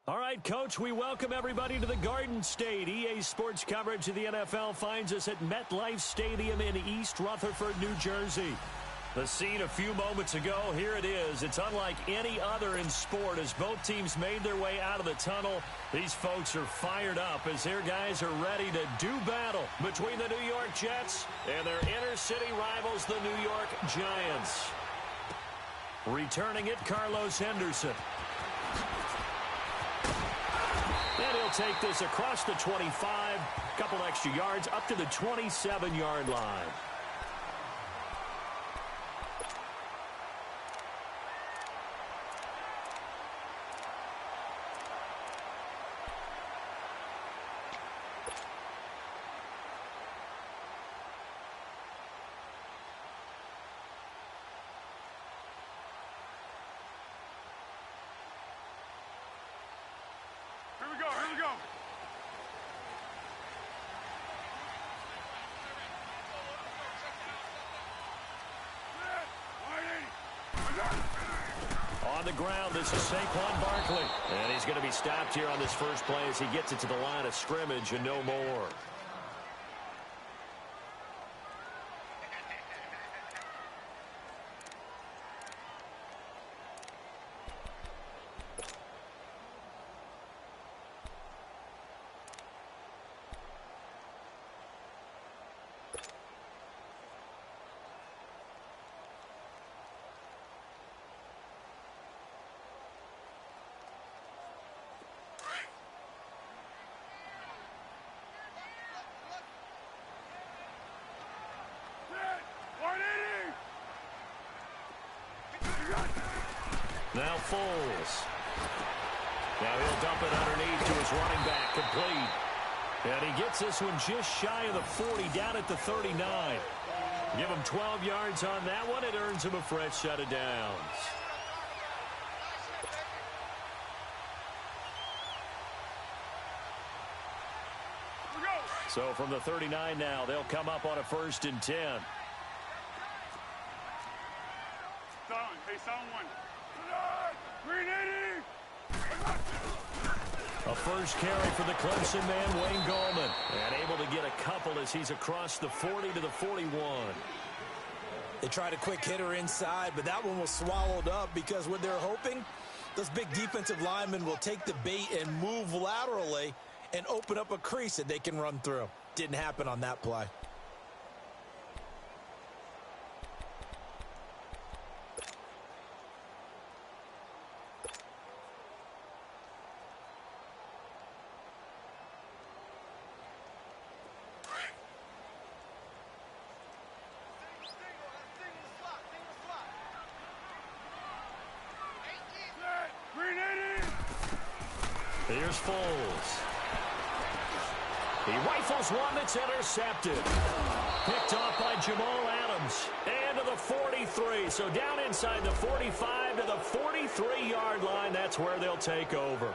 All right, Coach, we welcome everybody to the Garden State. EA Sports coverage of the NFL finds us at MetLife Stadium in East Rutherford, New Jersey. The scene a few moments ago, here it is. It's unlike any other in sport as both teams made their way out of the tunnel. These folks are fired up as their guys are ready to do battle between the New York Jets and their inner-city rivals, the New York Giants. Returning it, Carlos Henderson. And he'll take this across the 25, a couple extra yards, up to the 27-yard line. Here we go. On the ground, this is Saquon Barkley. And he's going to be stopped here on this first play as he gets it to the line of scrimmage and no more. Now Foles. Now he'll dump it underneath to his running back, complete. And he gets this one just shy of the 40, down at the 39. Give him 12 yards on that one. It earns him a fresh set of downs. So from the 39 now, they'll come up on a 1st and 10. A first carry for the Clemson man, Wayne Gallman. And able to get a couple as he's across the 40 to the 41. They tried a quick hitter inside, but that one was swallowed up because what they're hoping, those big defensive linemen will take the bait and move laterally and open up a crease that they can run through. Didn't happen on that play. Here's Foles. He rifles one that's intercepted. Picked off by Jamal Adams. And to the 43. So down inside the 45 to the 43-yard line. That's where they'll take over.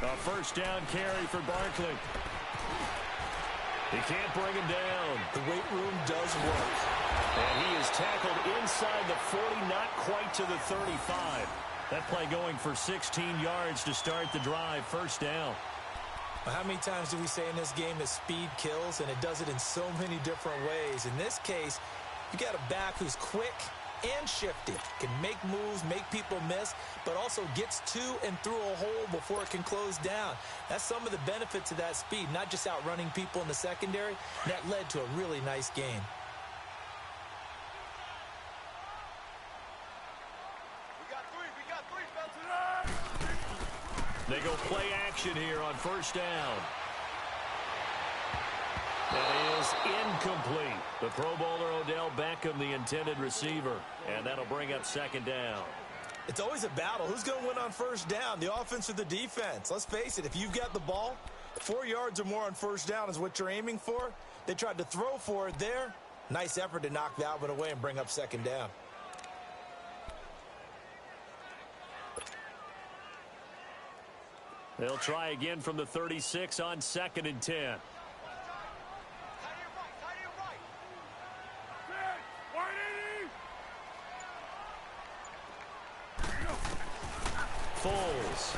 A first down carry for Barkley. He can't bring him down. The weight room does work. And he is tackled inside the 40, not quite to the 35. That play going for 16 yards to start the drive. First down. Well, how many times do we say in this game that speed kills, and it does it in so many different ways? In this case, you got a back who's quick and shifty, can make moves, make people miss, but also gets to and through a hole before it can close down. That's some of the benefits of that speed, not just outrunning people in the secondary. That led to a really nice game. We got three, They go play action here on first down. That is incomplete. The Pro Bowler Odell Beckham, the intended receiver. And that'll bring up second down. It's always a battle. Who's going to win on first down, the offense or the defense? Let's face it, if you've got the ball, 4 yards or more on first down is what you're aiming for. They tried to throw for it there. Nice effort to knock that one away and bring up second down. They'll try again from the 36 on 2nd and 10. Foles.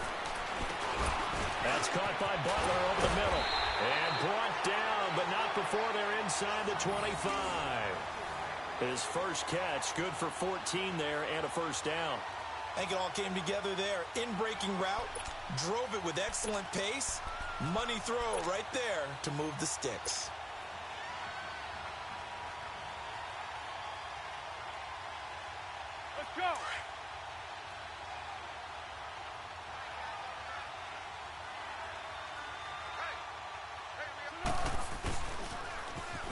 That's caught by Butler over the middle. And brought down, but not before they're inside the 25. His first catch, good for 14 there and a first down. I think it all came together there. In-breaking route, drove it with excellent pace. Money throw right there to move the sticks. Let's go.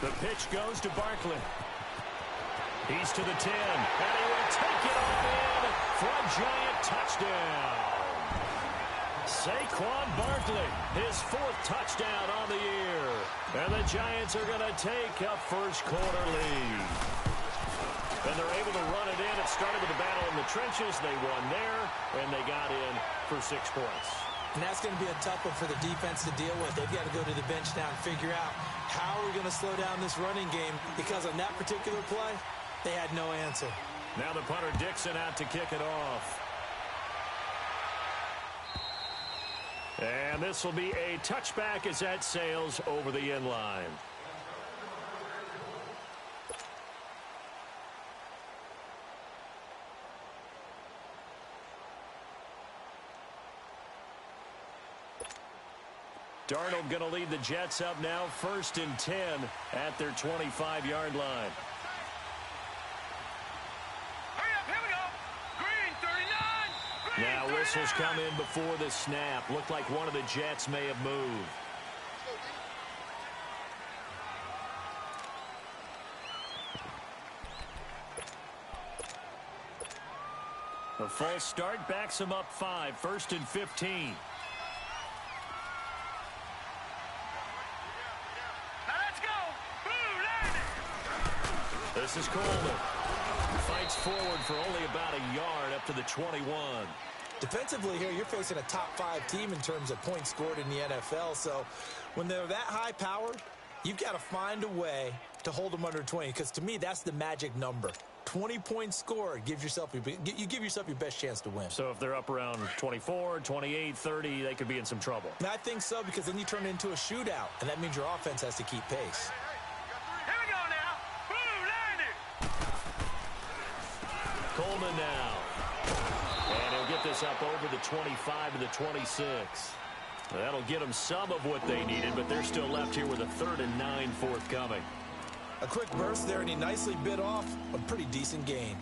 The pitch goes to Barkley. He's to the 10, and he will take it on in for a giant touchdown. Saquon Barkley, his 4th touchdown on the year. And the Giants are going to take a first-quarter lead. And they're able to run it in. It started with a battle in the trenches. They won there, and they got in for 6 points. And that's going to be a tough one for the defense to deal with. They've got to go to the bench now and figure out how we're going to slow down this running game, because on that particular play, they had no answer. Now the punter Dixon out to kick it off. And this will be a touchback as that sails over the end line. Darnold going to lead the Jets up now, 1st and 10 at their 25-yard line. Hurry up, here we go. Green, 39. Green, Now whistles come in before the snap. Looked like one of the Jets may have moved. A false start backs him up 5, 1st and 15. This is Coleman. Fights forward for only about a yard up to the 21. Defensively here, you're facing a top-5 team in terms of points scored in the NFL. So when they're that high-powered, you've got to find a way to hold them under 20. Because to me, that's the magic number. 20 points scored gives yourself you give yourself your best chance to win. So if they're up around 24, 28, 30, they could be in some trouble. And I think so, because then you turn it into a shootout, and that means your offense has to keep pace. Coleman now. And he'll get this up over the 25 to the 26. That'll get them some of what they needed, but they're still left here with a 3rd and 9 forthcoming. A quick burst there, and he nicely bit off a pretty decent gain.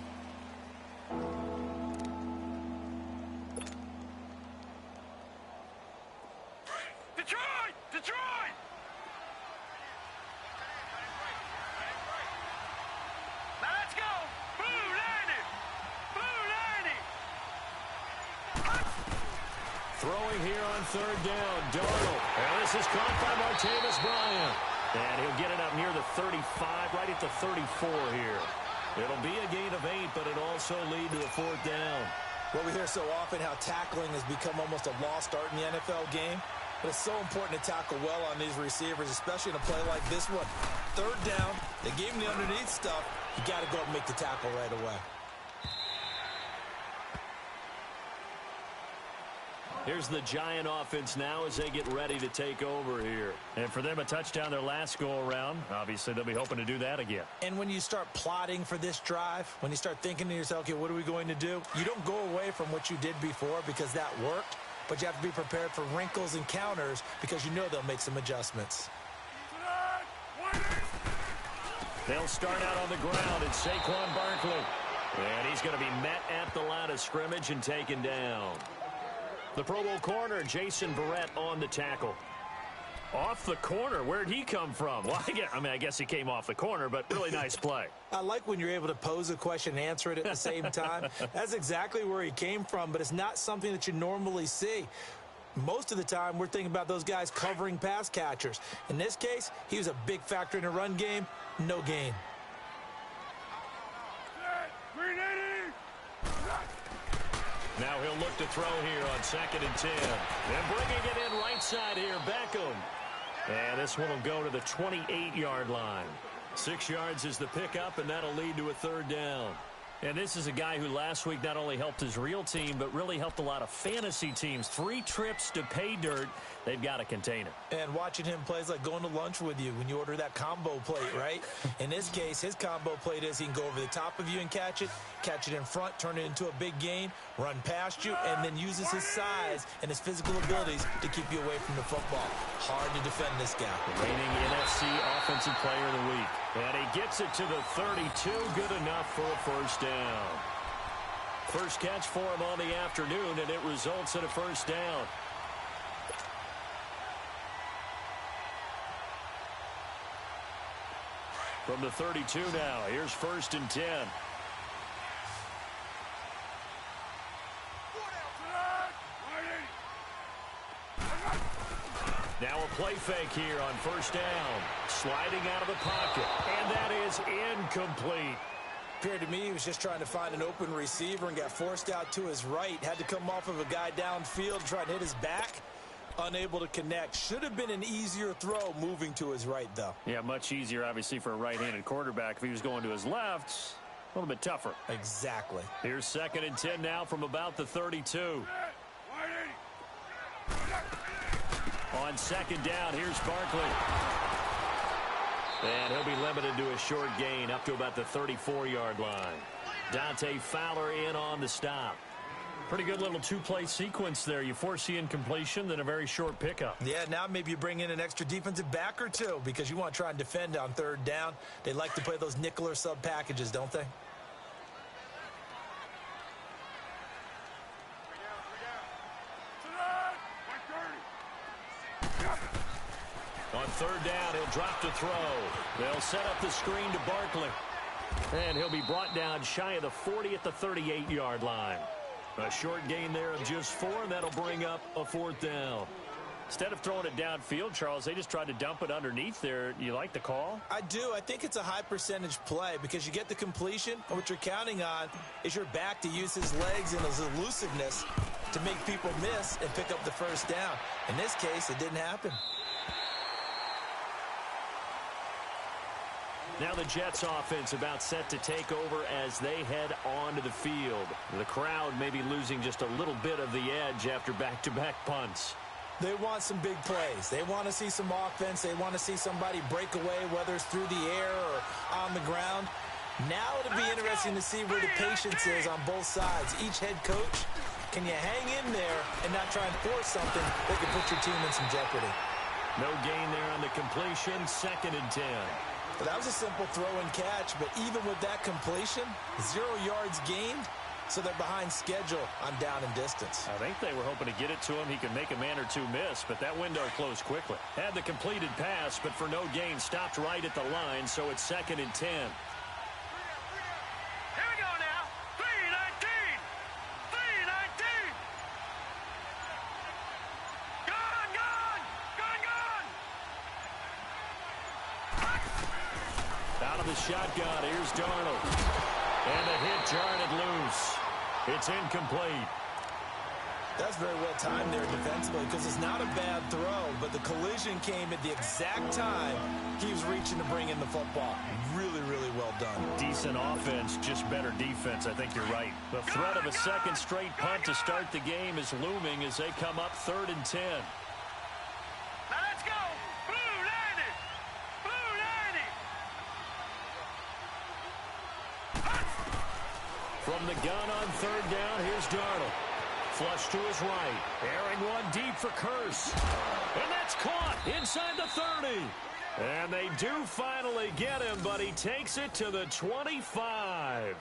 Detroit! Detroit! Now let's go! Boo, Lanny! Boo, Lanny! Throwing here on 3rd down, Darnold. And this is caught by Martavis Bryant. And he'll get it up near the 35, right at the 34 here. It'll be a gain of 8, but it also lead to the 4th down. Well, we hear so often how tackling has become almost a lost art in the NFL game. But it's so important to tackle well on these receivers, especially in a play like this one. 3rd down, they gave him the underneath stuff. You got to go and make the tackle right away. Here's the Giant offense now as they get ready to take over here. And for them, a touchdown their last go-around. Obviously, they'll be hoping to do that again. And when you start plotting for this drive, when you start thinking to yourself, okay, what are we going to do? You don't go away from what you did before because that worked, but you have to be prepared for wrinkles and counters because you know they'll make some adjustments. They'll start out on the ground. It's Saquon Barkley. And he's going to be met at the line of scrimmage and taken down. The Pro Bowl corner, Jason Verrett, on the tackle. Off the corner. Where'd he come from? Well, I guess he came off the corner, but really nice play. I like when you're able to pose a question and answer it at the same time. That's exactly where he came from, but it's not something that you normally see. Most of the time, we're thinking about those guys covering pass catchers. In this case, he was a big factor in the run game. No gain. Now he'll look to throw here on 2nd and 10. And bringing it in right side here, Beckham. And this one will go to the 28-yard line. 6 yards is the pickup, and that'll lead to a 3rd down. And this is a guy who last week not only helped his real team, but really helped a lot of fantasy teams. 3 trips to pay dirt. They've got to contain it. And watching him play is like going to lunch with you when you order that combo plate, right? In this case, his combo plate is he can go over the top of you and catch it in front, turn it into a big gain, run past you, and then uses his size and his physical abilities to keep you away from the football. Hard to defend this guy. Reigning NFC Offensive Player of the Week. And he gets it to the 32. Good enough for a 1st down. First catch for him on the afternoon, and it results in a 1st down. From the 32 now, here's 1st and 10. Now a play fake here on 1st down. Sliding out of the pocket, and that is incomplete. Appeared to me he was just trying to find an open receiver and got forced out to his right. Had to come off of a guy downfield, try to hit his back. Unable to connect. Should have been an easier throw moving to his right, though. Yeah, much easier, obviously, for a right-handed quarterback. If he was going to his left, a little bit tougher. Exactly. Here's 2nd and 10 now from about the 32. On 2nd down, here's Barkley. And he'll be limited to a short gain up to about the 34-yard line. Dante Fowler in on the stop. Pretty good little 2-play sequence there. You force the incompletion, then a very short pickup. Yeah, now maybe you bring in an extra defensive back or two because you want to try and defend on 3rd down. They like to play those nickel or sub packages, don't they? On 3rd down, he'll drop to throw. They'll set up the screen to Barkley. And he'll be brought down shy of the 40 at the 38-yard line. A short gain there of just 4, and that'll bring up a 4th down. Instead of throwing it downfield, Charles, they just tried to dump it underneath there. You like the call? I do. I think it's a high percentage play because you get the completion, and what you're counting on is your back to use his legs and his elusiveness to make people miss and pick up the 1st down. In this case, it didn't happen. Now the Jets offense about set to take over as they head onto the field. The crowd may be losing just a little bit of the edge after back-to-back punts. They want some big plays. They want to see some offense. They want to see somebody break away, whether it's through the air or on the ground. Now it'll be interesting to see where the patience is on both sides. Each head coach, can you hang in there and not try and force something that could put your team in some jeopardy? No gain there on the completion. 2nd and 10. But that was a simple throw and catch, but even with that completion, 0 yards gained, so they're behind schedule on down and distance. I think they were hoping to get it to him. He could make a man or two miss, but that window closed quickly. Had the completed pass, but for no gain, stopped right at the line, so it's 2nd and 10. Here we go now. 3-19. 3-19. Gone, gone. Gone, gone. Out of the shotgun, here's Darnold. And a hit jarred it loose. It's incomplete. That's very well timed there defensively because it's not a bad throw, but the collision came at the exact time he was reaching to bring in the football. Really, really well done. Decent offense, just better defense. I think you're right. The threat of a second straight punt to start the game is looming as they come up 3rd and 10. Now let's go. Blue landed. Blue landed. From the gun on 3rd down, here's Darnold. Flush to his right. Airing one deep for Curse. And that's caught inside the 30. And they do finally get him, but he takes it to the 25.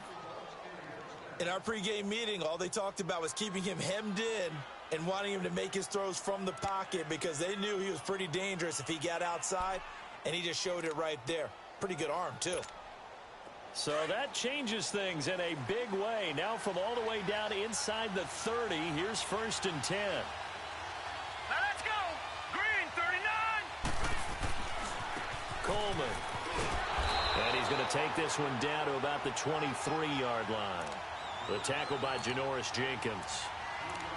In our pregame meeting, all they talked about was keeping him hemmed in and wanting him to make his throws from the pocket because they knew he was pretty dangerous if he got outside, and he just showed it right there. Pretty good arm, too. So that changes things in a big way. Now from all the way down inside the 30, here's 1st and 10. Coleman. And he's going to take this one down to about the 23-yard line. The tackle by Janoris Jenkins.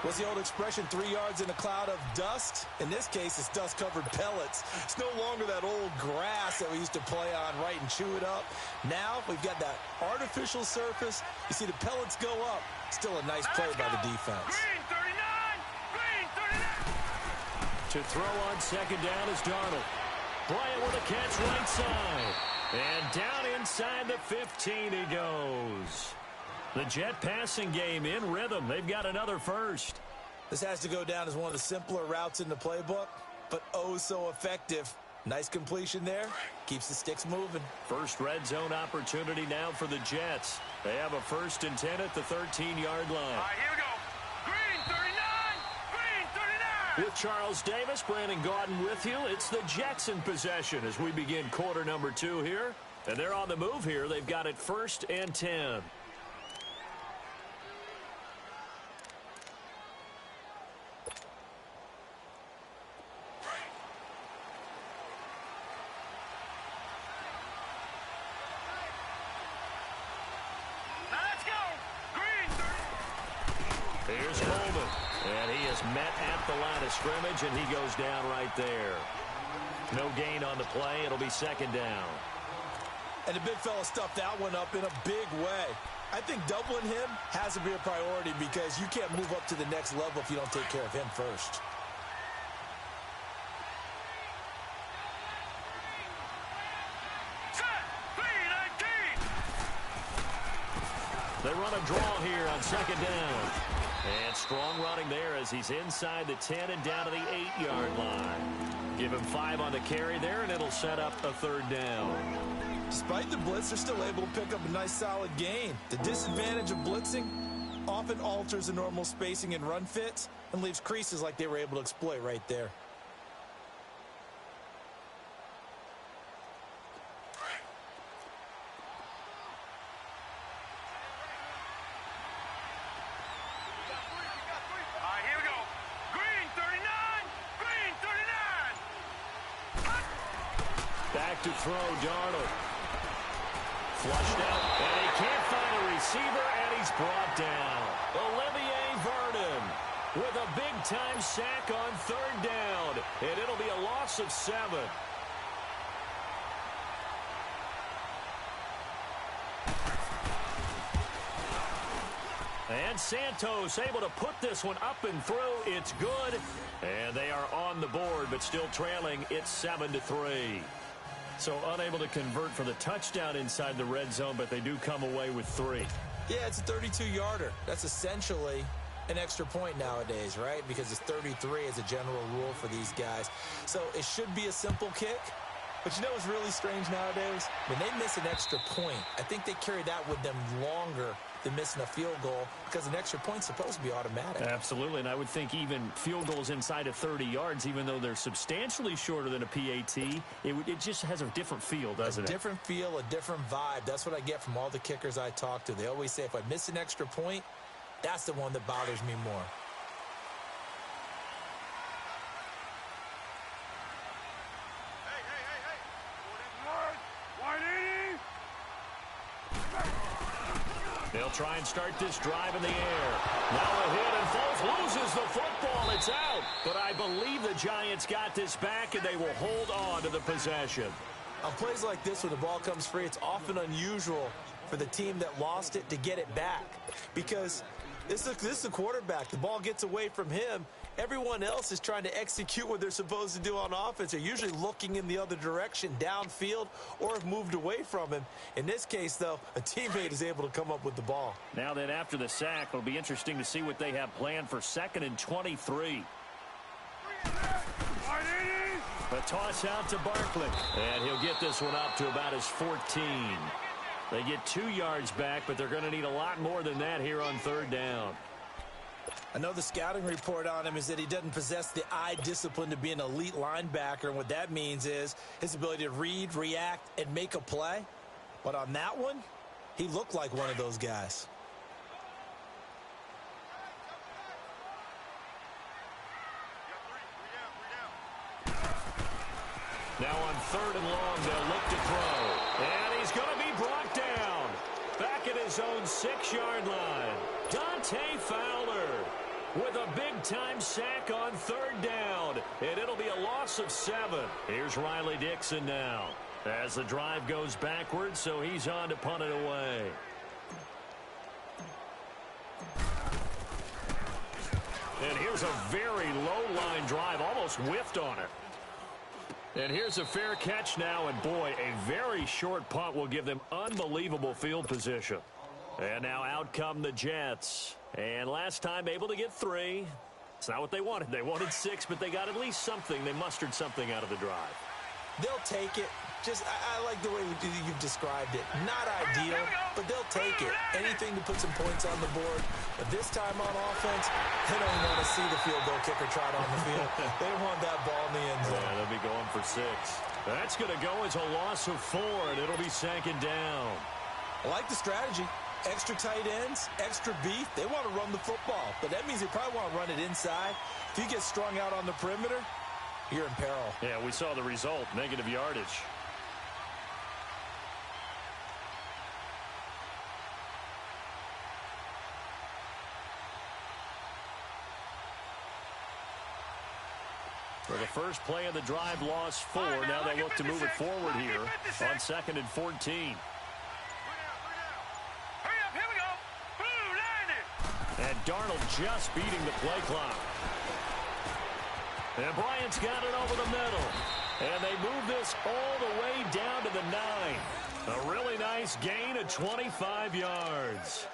What's the old expression, 3 yards in a cloud of dust? In this case, it's dust-covered pellets. It's no longer that old grass that we used to play on, right, and chew it up. Now we've got that artificial surface. You see the pellets go up. Still a nice play by the defense. Green 39! Green 39! To throw on second down is Darnold. Bryant with a catch right side. And down inside the 15 he goes. The Jet passing game in rhythm. They've got another first. This has to go down as one of the simpler routes in the playbook, but oh so effective. Nice completion there. Keeps the sticks moving. First red zone opportunity now for the Jets. They have a 1st and 10 at the 13-yard line. All right, here we go. Green 39! Green 39! With Charles Davis, Brandon Gaudin with you. It's the Jets in possession as we begin quarter number 2 here. And they're on the move here. They've got it 1st and 10. Here's Coleman, and he is met at the line of scrimmage, and he goes down right there. No gain on the play. It'll be second down. And the big fella stuffed that one up in a big way. I think doubling him has to be a priority because you can't move up to the next level if you don't take care of him first. Set! 319! They run a draw here on second down. And strong running there as he's inside the 10 and down to the 8-yard line. Give him 5 on the carry there, and it'll set up a 3rd down. Despite the blitz, they're still able to pick up a nice solid gain. The disadvantage of blitzing often alters the normal spacing and run fits and leaves creases like they were able to exploit right there. To throw, Darnold. Flushed out, and he can't find a receiver, and he's brought down. Olivier Vernon with a big-time sack on 3rd down, and it'll be a loss of 7. And Santos able to put this one up and through. It's good, and they are on the board, but still trailing. It's 7-3. So unable to convert for the touchdown inside the red zone, but they do come away with 3. Yeah, it's a 32-yarder. That's essentially an extra point nowadays, right? Because it's 33 as a general rule for these guys. So it should be a simple kick. But you know what's really strange nowadays? When they miss an extra point, I think they carry that with them longer than missing a field goal because an extra point's supposed to be automatic. Absolutely, and I would think even field goals inside of 30 yards, even though they're substantially shorter than a PAT, it just has a different feel, doesn't it? A different feel, a different vibe. That's what I get from all the kickers I talk to. They always say if I miss an extra point, that's the one that bothers me more. They'll try and start this drive in the air. Now a hit, and Foles loses the football. It's out. But I believe the Giants got this back, and they will hold on to the possession. On plays like this, when the ball comes free, it's often unusual for the team that lost it to get it back. Because this is the quarterback. The ball gets away from him. Everyone else is trying to execute what they're supposed to do on offense. They're usually looking in the other direction, downfield, or have moved away from him. In this case, though, a teammate is able to come up with the ball. Now then, after the sack, it'll be interesting to see what they have planned for 2nd and 23. A toss out to Barkley, and he'll get this one up to about his 14. They get 2 yards back, but they're going to need a lot more than that here on 3rd down. I know the scouting report on him is that he doesn't possess the eye discipline to be an elite linebacker, and what that means is his ability to read, react, and make a play. But on that one, he looked like one of those guys. Now Now on 3rd and long, they'll look to throw. And he's going to be brought down. Back at his own 6-yard line. Dante Fowler with a big-time sack on 3rd down. And it'll be a loss of 7. Here's Riley Dixon now as the drive goes backwards, so he's on to punt it away. And here's a very low-line drive, almost whiffed on it. And here's a fair catch now, and boy, a very short punt will give them unbelievable field position. And now out come the Jets. And last time able to get 3. It's not what they wanted. They wanted 6, but they got at least something. They mustered something out of the drive. They'll take it. I like the way you've described it. Not ideal, but they'll take it. Anything to put some points on the board. But this time on offense, they don't want to see the field goal kicker trot on the field. They want that ball in the end zone. Yeah, they'll be going for 6. That's going to go as a loss of 4, and it'll be 2nd down. I like the strategy. Extra tight ends, extra beef. They want to run the football, but that means they probably want to run it inside. If you get strung out on the perimeter, you're in peril. Yeah, we saw the result, negative yardage. For the first play of the drive, lost 4. Now they look to move it forward here on 2nd and 14. Hurry up, here we go. Boo, line it. And Darnold just beating the play clock. And Bryant's got it over the middle. And they move this all the way down to the 9. A really nice gain of 25 yards.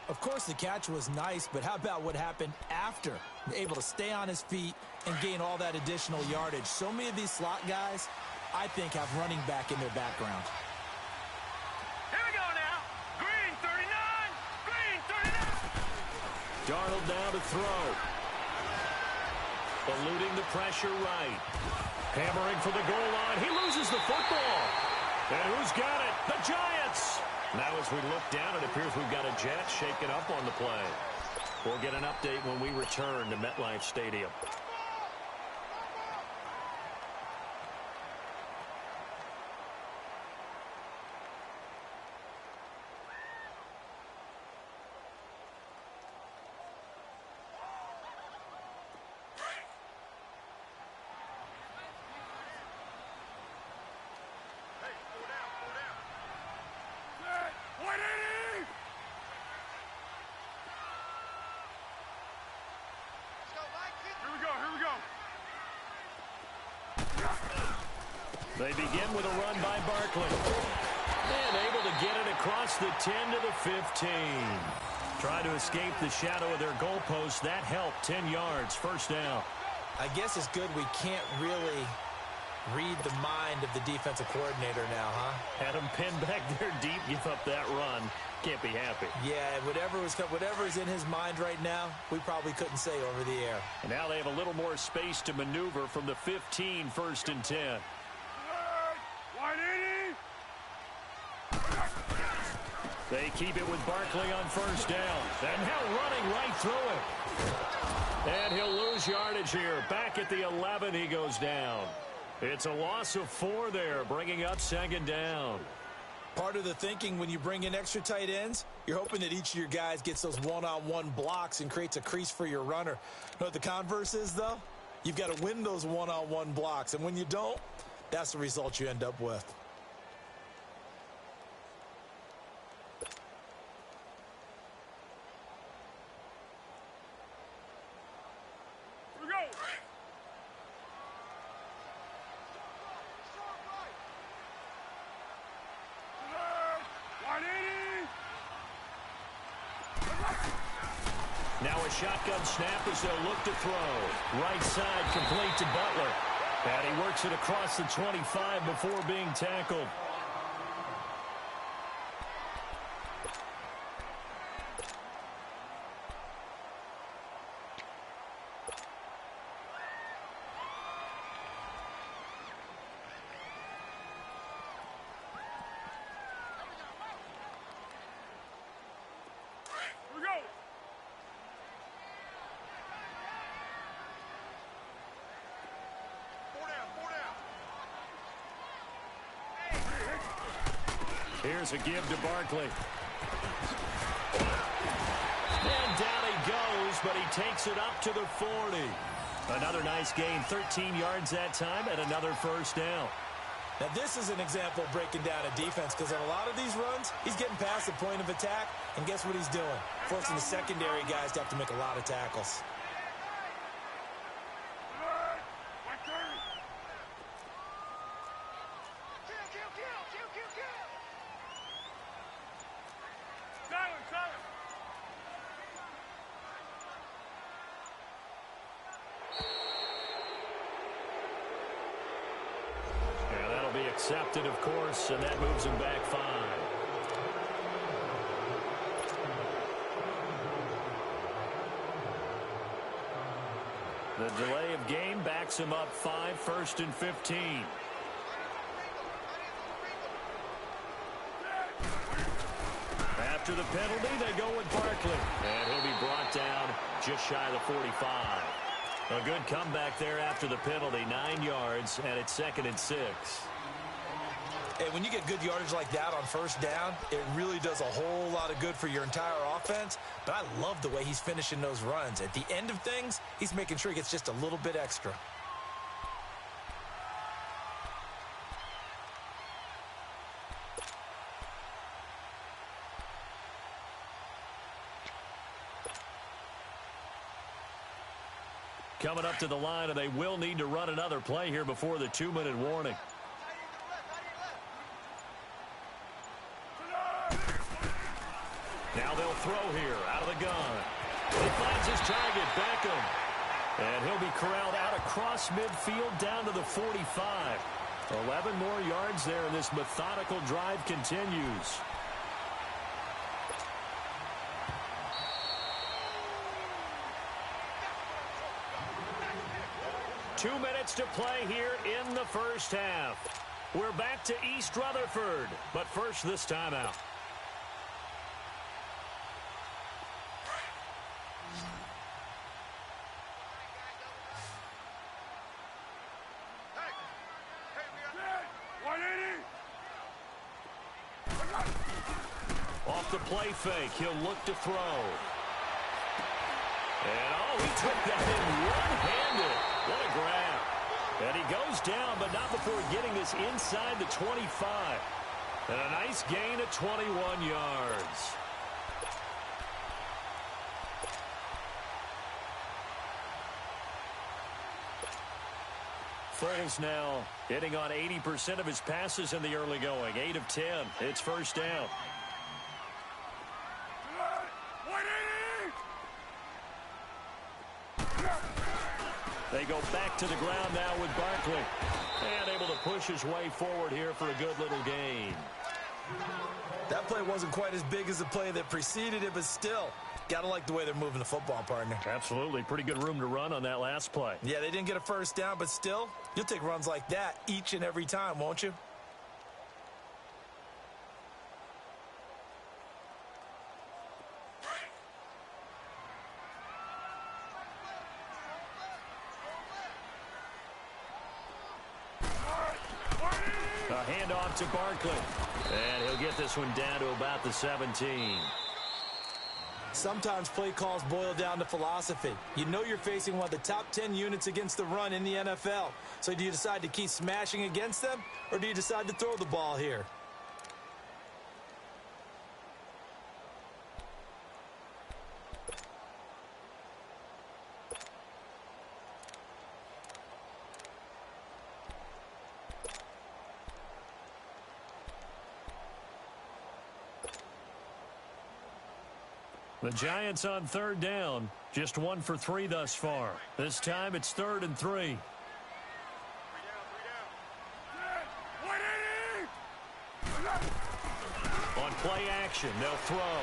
Of course, the catch was nice, but how about what happened after? Able to stay on his feet and gain all that additional yardage. So many of these slot guys, I think, have running back in their background. Here we go now. Green 39. Green 39. Darnold now to throw. Eluding the pressure right. Hammering for the goal line. He loses the football. And who's got it? The Giants. Now as we look down, it appears we've got a Jet shaken up on the play. We'll get an update when we return to MetLife Stadium. They begin with a run by Barkley. And able to get it across the 10 to the 15. Trying to escape the shadow of their goalpost. That helped. 10 yards. First down. I guess it's good we can't really read the mind of the defensive coordinator now, huh? Had him pinned back there deep. Give up that run. Can't be happy. Yeah, whatever is in his mind right now, we probably couldn't say over the air. And now they have a little more space to maneuver from the 15, 1st and 10. They keep it with Barkley on first down. And now running right through it. And he'll lose yardage here. Back at the 11, he goes down. It's a loss of 4 there, bringing up 2nd down. Part of the thinking when you bring in extra tight ends, you're hoping that each of your guys gets those one-on-one blocks and creates a crease for your runner. You know what the converse is, though? You've got to win those one-on-one blocks. And when you don't, that's the result you end up with. Now a shotgun snap as they'll look to throw. Right side complete to Butler. And he works it across the 25 before being tackled. Here's a give to Barkley. And down he goes, but he takes it up to the 40. Another nice gain, 13 yards that time, and another first down. Now, this is an example of breaking down a defense, because on a lot of these runs, he's getting past the point of attack, and guess what he's doing? Forcing the secondary guys to have to make a lot of tackles. Accepted, of course, and that moves him back 5. The delay of game backs him up 5, 1st and 15. After the penalty, they go with Barkley, and he'll be brought down just shy of the 45. A good comeback there after the penalty, 9 yards, and it's 2nd and 6. Hey, when you get good yardage like that on first down, it really does a whole lot of good for your entire offense. But I love the way he's finishing those runs. At the end of things, he's making sure he gets just a little bit extra. Coming up to the line, and they will need to run another play here before the 2-minute warning. Now they'll throw here out of the gun. He finds his target, Beckham. And he'll be corralled out across midfield down to the 45. 11 more yards there, and this methodical drive continues. Two minutes to play here in the first half. We're back to East Rutherford, but first this timeout. Off the play fake, he'll look to throw. And, oh, he took that in one-handed. What a grab. And he goes down, but not before getting this inside the 25. And a nice gain of 21 yards. Foles now hitting on 80% of his passes in the early going. 8 of 10. It's first down. They go back to the ground now with Barkley. And able to push his way forward here for a good little gain. That play wasn't quite as big as the play that preceded it, but still, gotta like the way they're moving the football, partner. Absolutely. Pretty good room to run on that last play. Yeah, they didn't get a first down, but still, you'll take runs like that each and every time, won't you? A handoff to Barkley. And he'll get this one down to about the 17. Sometimes play calls boil down to philosophy. You know you're facing one of the top 10 units against the run in the NFL. So do you decide to keep smashing against them, or do you decide to throw the ball here? The Giants on third down. Just 1 for 3 thus far. This time it's 3rd and 3. On play action, they'll throw.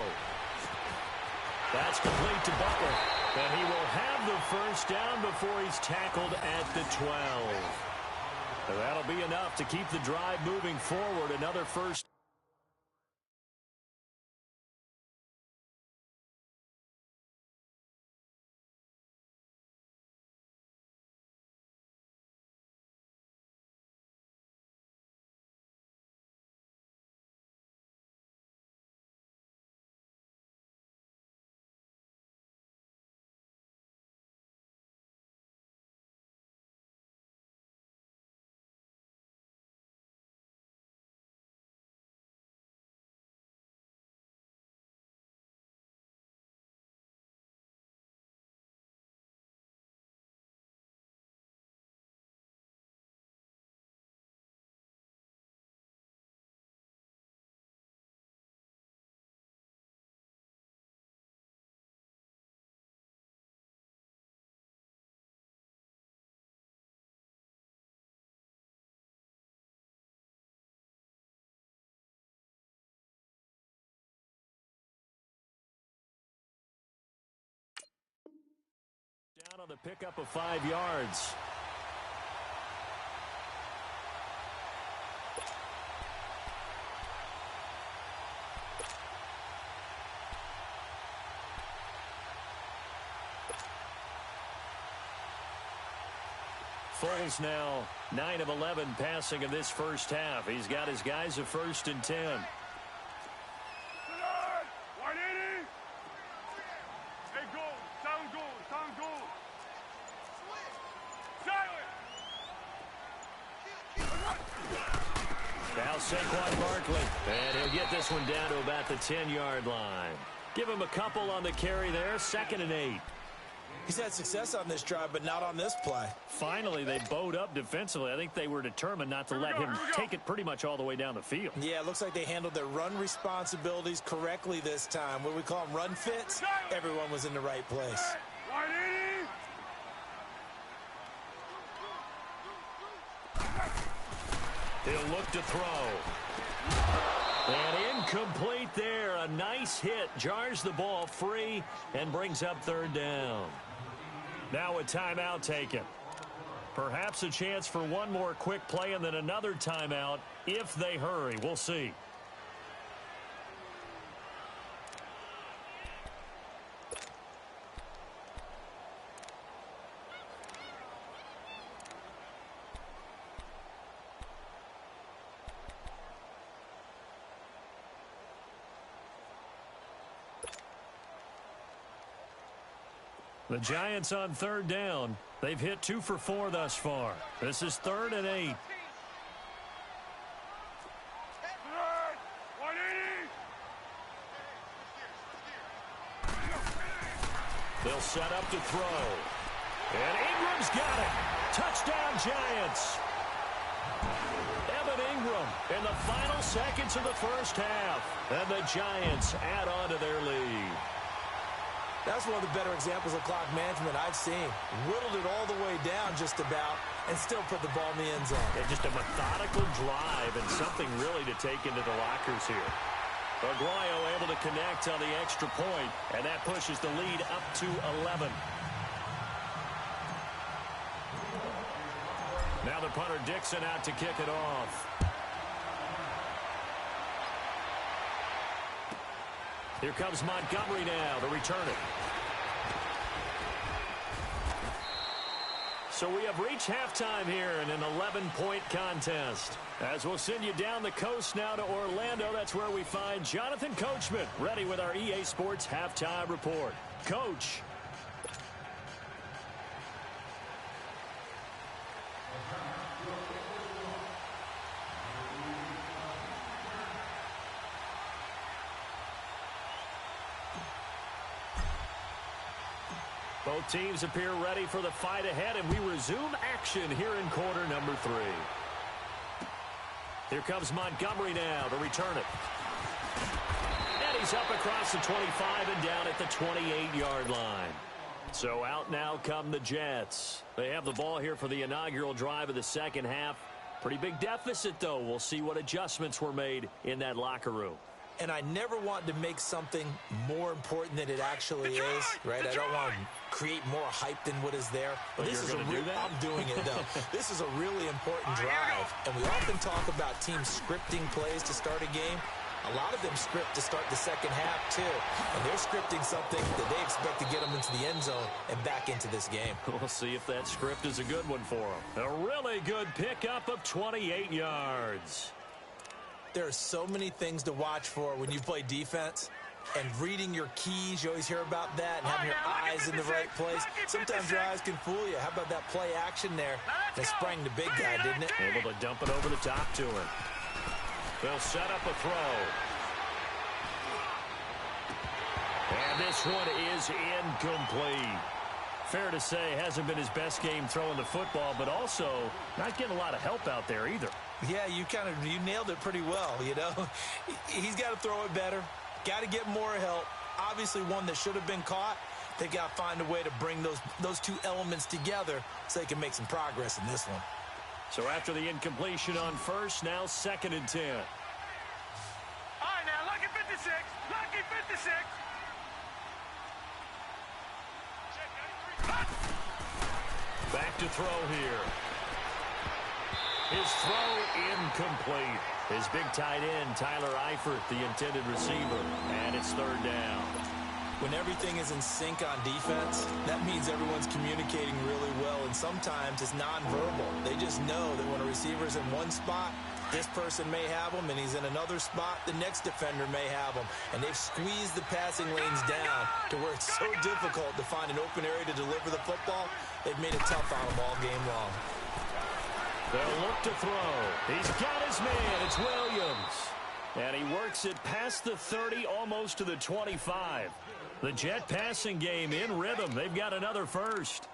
That's complete to Butler. And he will have the first down before he's tackled at the 12. And that'll be enough to keep the drive moving forward. Another first on the pickup of 5 yards. Foles now 9 of 11 passing in this first half. He's got his guys a 1st and 10. 180. Hey, go. Sound go. Sound go. Silent. Now Saquon Barkley. And he'll get this one down to about the 10-yard line. Give him a couple on the carry there. 2nd and 8. He's had success on this drive, but not on this play. Finally, they bowed up defensively. I think they were determined not to let him take it pretty much all the way down the field. Yeah, it looks like they handled their run responsibilities correctly this time. What we call them run fits, everyone was in the right place. 180. He'll look to throw. And incomplete there. A nice hit. Jars the ball free and brings up 3rd down. Now a timeout taken. Perhaps a chance for one more quick play and then another timeout if they hurry. We'll see. The Giants on 3rd down. They've hit 2 for 4 thus far. This is 3rd and 8. 180. They'll set up to throw. And Ingram's got it. Touchdown, Giants. Evan Ingram in the final seconds of the first half. And the Giants add on to their lead. That's one of the better examples of clock management I've seen. Whittled it all the way down just about and still put the ball in the end zone. Yeah, just a methodical drive and something really to take into the lockers here. Aguayo able to connect on the extra point, and that pushes the lead up to 11. Now the punter Dixon out to kick it off. Here comes Montgomery now to return it. So we have reached halftime here in an 11-point contest. As we'll send you down the coast now to Orlando, that's where we find Jonathan Coachman, ready with our EA Sports Halftime Report. Coach. Both teams appear ready for the fight ahead, and we resume action here in quarter number 3. Here comes Montgomery now to return it. And he's up across the 25 and down at the 28-yard line. So out now come the Jets. They have the ball here for the inaugural drive of the second half. Pretty big deficit, though. We'll see what adjustments were made in that locker room. And I never want to make something more important than it actually is, right? I don't want to create more hype than what is there. But this is I'm doing it, though. This is a really important drive. And we often talk about teams scripting plays to start a game. A lot of them script to start the second half, too. And they're scripting something that they expect to get them into the end zone and back into this game. We'll see if that script is a good one for them. A really good pickup of 28 yards. There are so many things to watch for when you play defense. And reading your keys, you always hear about that, and having your eyes in the right place. Sometimes your eyes can fool you. How about that play action there? They sprang the big guy, didn't it? Able to dump it over the top to him. They'll set up a throw. And this one is incomplete. Fair to say, hasn't been his best game throwing the football, but also not getting a lot of help out there either. Yeah, you nailed it pretty well, you know. He's got to throw it better. Got to get more help. Obviously one that should have been caught. They've got to find a way to bring those two elements together so they can make some progress in this one. So after the incompletion on first, now 2nd and 10. All right, now, lucky 56. Lucky 56. Back to throw here. His throw incomplete. His big tight end, Tyler Eifert, the intended receiver. And it's third down. When everything is in sync on defense, that means everyone's communicating really well, and sometimes it's nonverbal. They just know that when a receiver's in one spot, this person may have him, and he's in another spot, the next defender may have him. And they've squeezed the passing lanes down to where it's so difficult to find an open area to deliver the football. They've made it tough on him all game long. They'll look to throw. He's got his man. It's Williams. And he works it past the 30, almost to the 25. The Jet passing game in rhythm. They've got another first.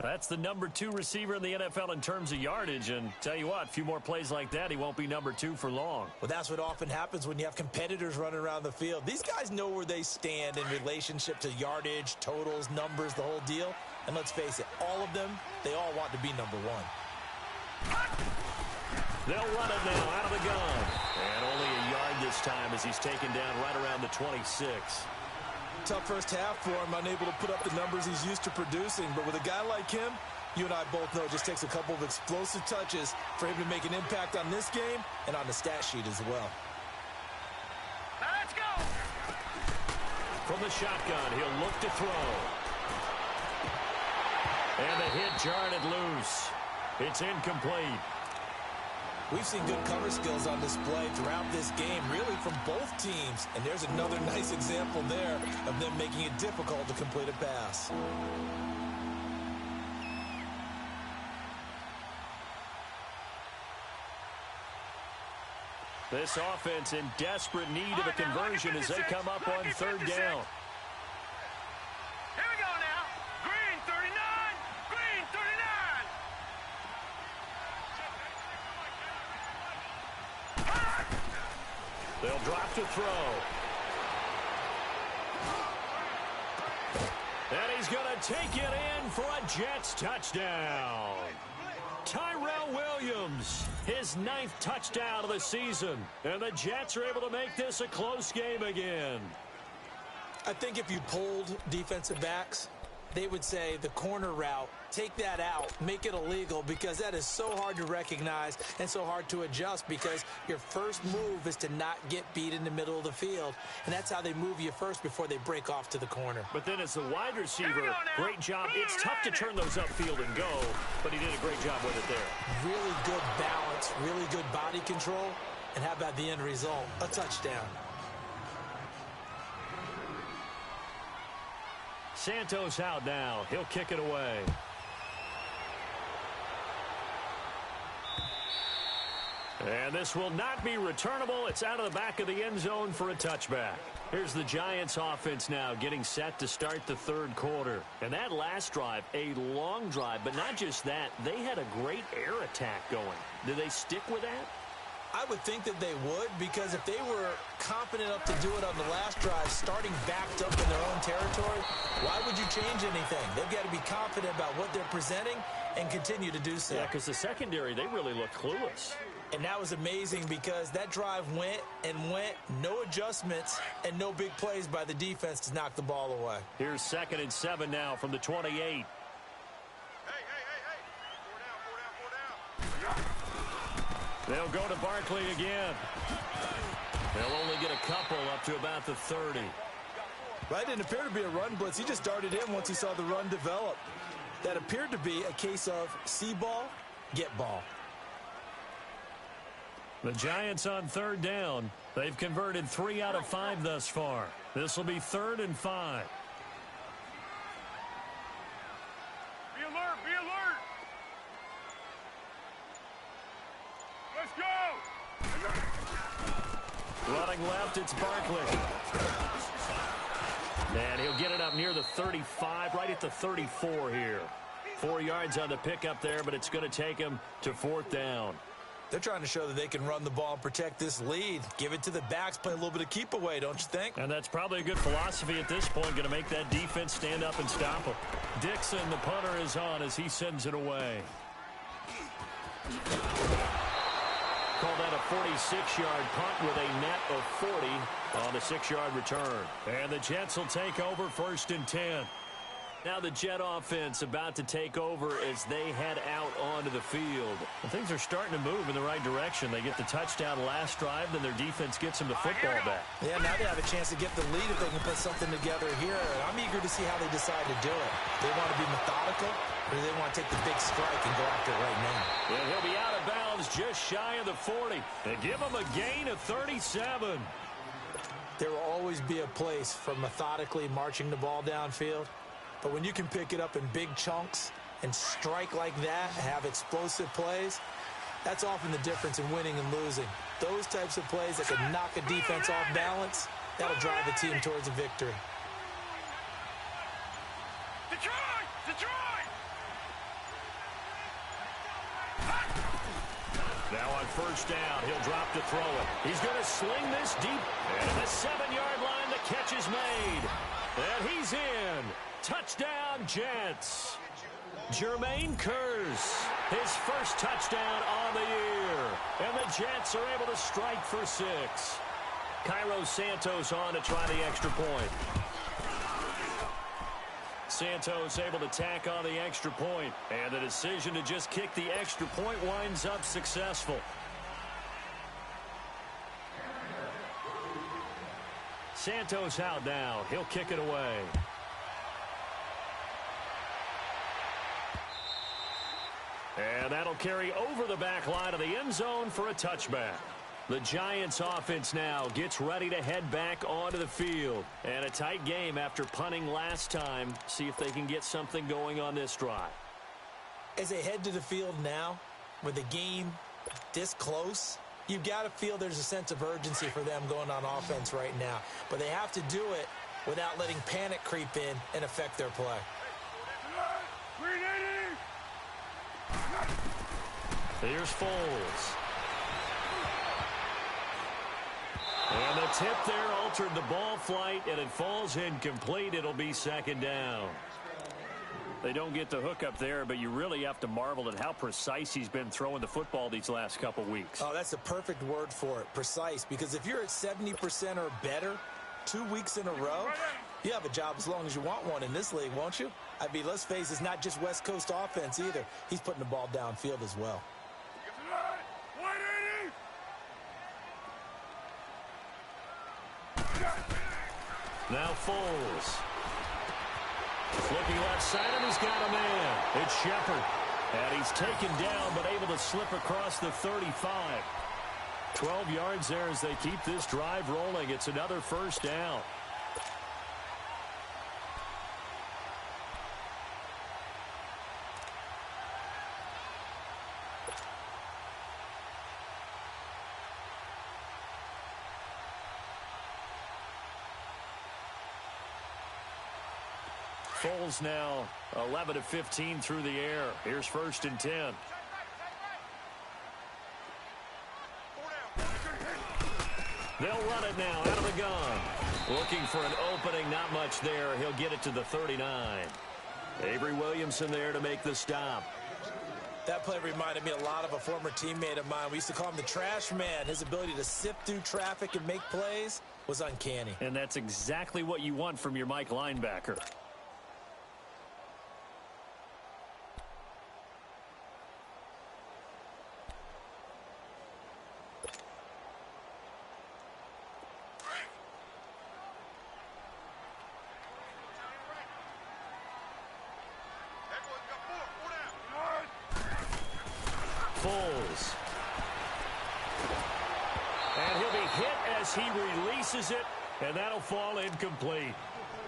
That's the number 2 receiver in the NFL in terms of yardage. And tell you what, a few more plays like that, he won't be number 2 for long. Well, that's what often happens when you have competitors running around the field. These guys know where they stand in relationship to yardage, totals, numbers, the whole deal. And let's face it, all of them, they all want to be number 1. They'll run it now out of the gun. And only a yard this time as he's taken down right around the 26. Tough first half for him, unable to put up the numbers he's used to producing. But with a guy like him, you and I both know it just takes a couple of explosive touches for him to make an impact on this game and on the stat sheet as well. Let's go. From the shotgun, he'll look to throw. And the hit jarred it loose. It's incomplete. We've seen good cover skills on display throughout this game, really from both teams. And there's another nice example there of them making it difficult to complete a pass. This offense in desperate need of a conversion as they come up on third down. Here we go now. Green 39. Green 39. They'll drop to throw. And he's going to take it in for a Jets touchdown. Tyrell Williams, his 9th touchdown of the season. And the Jets are able to make this a close game again. I think if you polled defensive backs, they would say the corner route, take that out, make it illegal, because that is so hard to recognize and so hard to adjust, because your first move is to not get beat in the middle of the field. And that's how they move you first before they break off to the corner. But then as the wide receiver, great job. It's tough to turn those upfield and go, but he did a great job with it there. Really good balance, really good body control, and how about the end result? A touchdown. Santos out now. He'll kick it away. And this will not be returnable. It's out of the back of the end zone for a touchback. Here's the Giants offense now getting set to start the third quarter. And that last drive, a long drive, but not just that. They had a great air attack going. Do they stick with that? I would think that they would, because if they were confident enough to do it on the last drive, starting backed up in their own territory, why would you change anything? They've got to be confident about what they're presenting and continue to do so. Yeah, because the secondary, they really look clueless. And that was amazing, because that drive went and went, no adjustments and no big plays by the defense to knock the ball away. Here's 2nd and 7 now from the 28. They'll go to Barkley again. They'll only get a couple up to about the 30. Well, it didn't appear to be a run blitz. He just darted in once he saw the run develop. That appeared to be a case of see ball, get ball. The Giants on third down. They've converted 3 out of 5 thus far. This will be 3rd and 5. Be alert. Be alert. Let's go. Running left, it's Barkley. And he'll get it up near the 35, right at the 34 here. 4 yards on the pickup there, but it's going to take him to 4th down. They're trying to show that they can run the ball and protect this lead. Give it to the backs, play a little bit of keep away, don't you think? And that's probably a good philosophy at this point, going to make that defense stand up and stop them. Dixon, the punter, is on as he sends it away. Call that a 46-yard punt with a net of 40 on the 6-yard return. And the Jets will take over 1st and 10. Now the Jet offense about to take over as they head out onto the field. And things are starting to move in the right direction. They get the touchdown last drive, then their defense gets them the football back. Yeah, now they have a chance to get the lead if they can put something together here. I'm eager to see how they decide to do it. They want to be methodical, or do they want to take the big strike and go after it right now? And he'll be out of bounds just shy of the 40. And give him a gain of 37. There will always be a place for methodically marching the ball downfield. But when you can pick it up in big chunks and strike like that, have explosive plays, that's often the difference in winning and losing. Those types of plays that can knock a defense off balance, that'll drive a team towards a victory. Detroit! Detroit! Now on first down, he'll drop to throw it. He's going to sling this deep. And at the 7-yard line, the catch is made. And he's in. Touchdown, Jets. Jermaine Kearse, his first touchdown on the year. And the Jets are able to strike for 6. Cairo Santos on to try the extra point. Santos able to tack on the extra point. And the decision to just kick the extra point winds up successful. Santos out now. He'll kick it away. And that'll carry over the back line of the end zone for a touchback. The Giants offense now gets ready to head back onto the field. And a tight game after punting last time. See if they can get something going on this drive. As they head to the field now, with the game this close, you've got to feel there's a sense of urgency for them going on offense right now. But they have to do it without letting panic creep in and affect their play. Here's Foles. And the tip there altered the ball flight, and it falls incomplete. It'll be second down. They don't get the hook up there, but you really have to marvel at how precise he's been throwing the football these last couple weeks. Oh, that's a perfect word for it, precise, because if you're at 70% or better 2 weeks in a row, you have a job as long as you want one in this league, won't you? I mean, let's face it, it's not just West Coast offense either. He's putting the ball downfield as well. Now Foles. Looking left side, and he's got a man. It's Shepard. And he's taken down, but able to slip across the 35. 12 yards there as they keep this drive rolling. It's another first down. Foles now 11 of 15 through the air. Here's first and 10. They'll run it now out of the gun. Looking for an opening, not much there. He'll get it to the 39. Avery Williamson there to make the stop. That play reminded me a lot of a former teammate of mine. We used to call him the trash man. His ability to sift through traffic and make plays was uncanny. And that's exactly what you want from your Mike linebacker. Foles. And he'll be hit as he releases it, and that'll fall incomplete.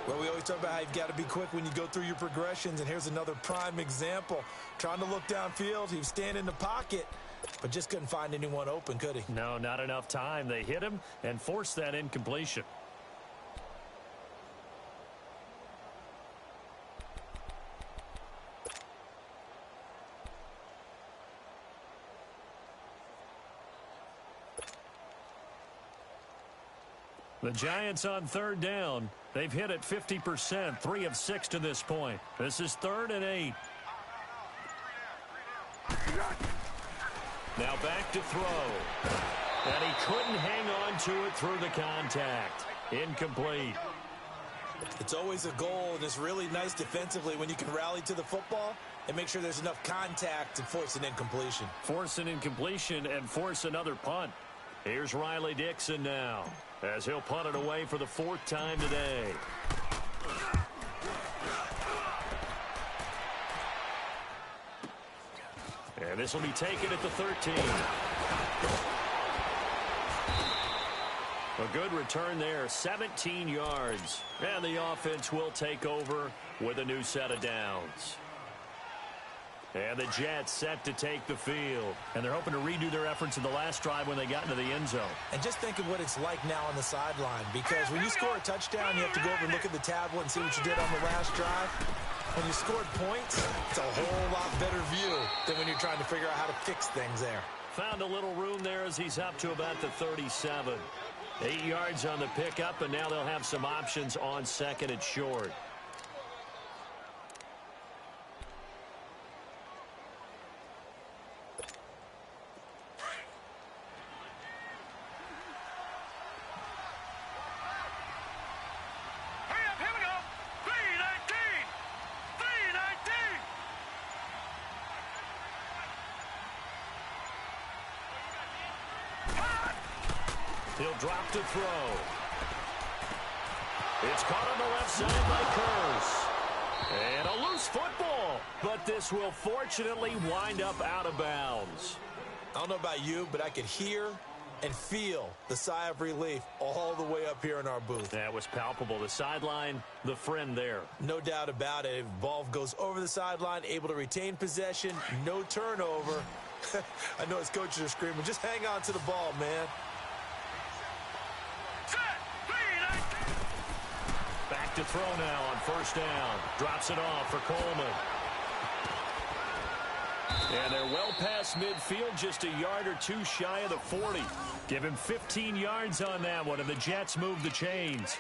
Well, we always talk about how you've got to be quick when you go through your progressions, and here's another prime example. Trying to look downfield, he was standing in the pocket, but just couldn't find anyone open, could he? No, not enough time. They hit him and forced that incompletion. The Giants on third down. They've hit it 50%, 3 of 6 to this point. This is 3rd and 8. Now back to throw. And he couldn't hang on to it through the contact. Incomplete. It's always a goal, and it's really nice defensively when you can rally to the football and make sure there's enough contact to force an incompletion. Force an incompletion and force another punt. Here's Riley Dixon now, as he'll punt it away for the 4th time today. And this will be taken at the 13. A good return there, 17 yards. And the offense will take over with a new set of downs. And the Jets set to take the field. And they're hoping to redo their efforts in the last drive when they got into the end zone. And just think of what it's like now on the sideline. Because when you score a touchdown, you have to go over and look at the tablet and see what you did on the last drive. When you scored points, it's a whole lot better view than when you're trying to figure out how to fix things there. Found a little room there as he's up to about the 37. 8 yards on the pickup, and now they'll have some options on 2nd and short. He'll drop to throw. It's caught on the left side by Curse. And a loose football. But this will fortunately wind up out of bounds. I don't know about you, but I could hear and feel the sigh of relief all the way up here in our booth. That was palpable. The sideline, the friend there. No doubt about it. Ball goes over the sideline, able to retain possession, no turnover. I know his coaches are screaming, just hang on to the ball, man. Back to throw now on 1st down. Drops it off for Coleman. And they're well past midfield, just a yard or two shy of the 40. Give him 15 yards on that one, and the Jets move the chains.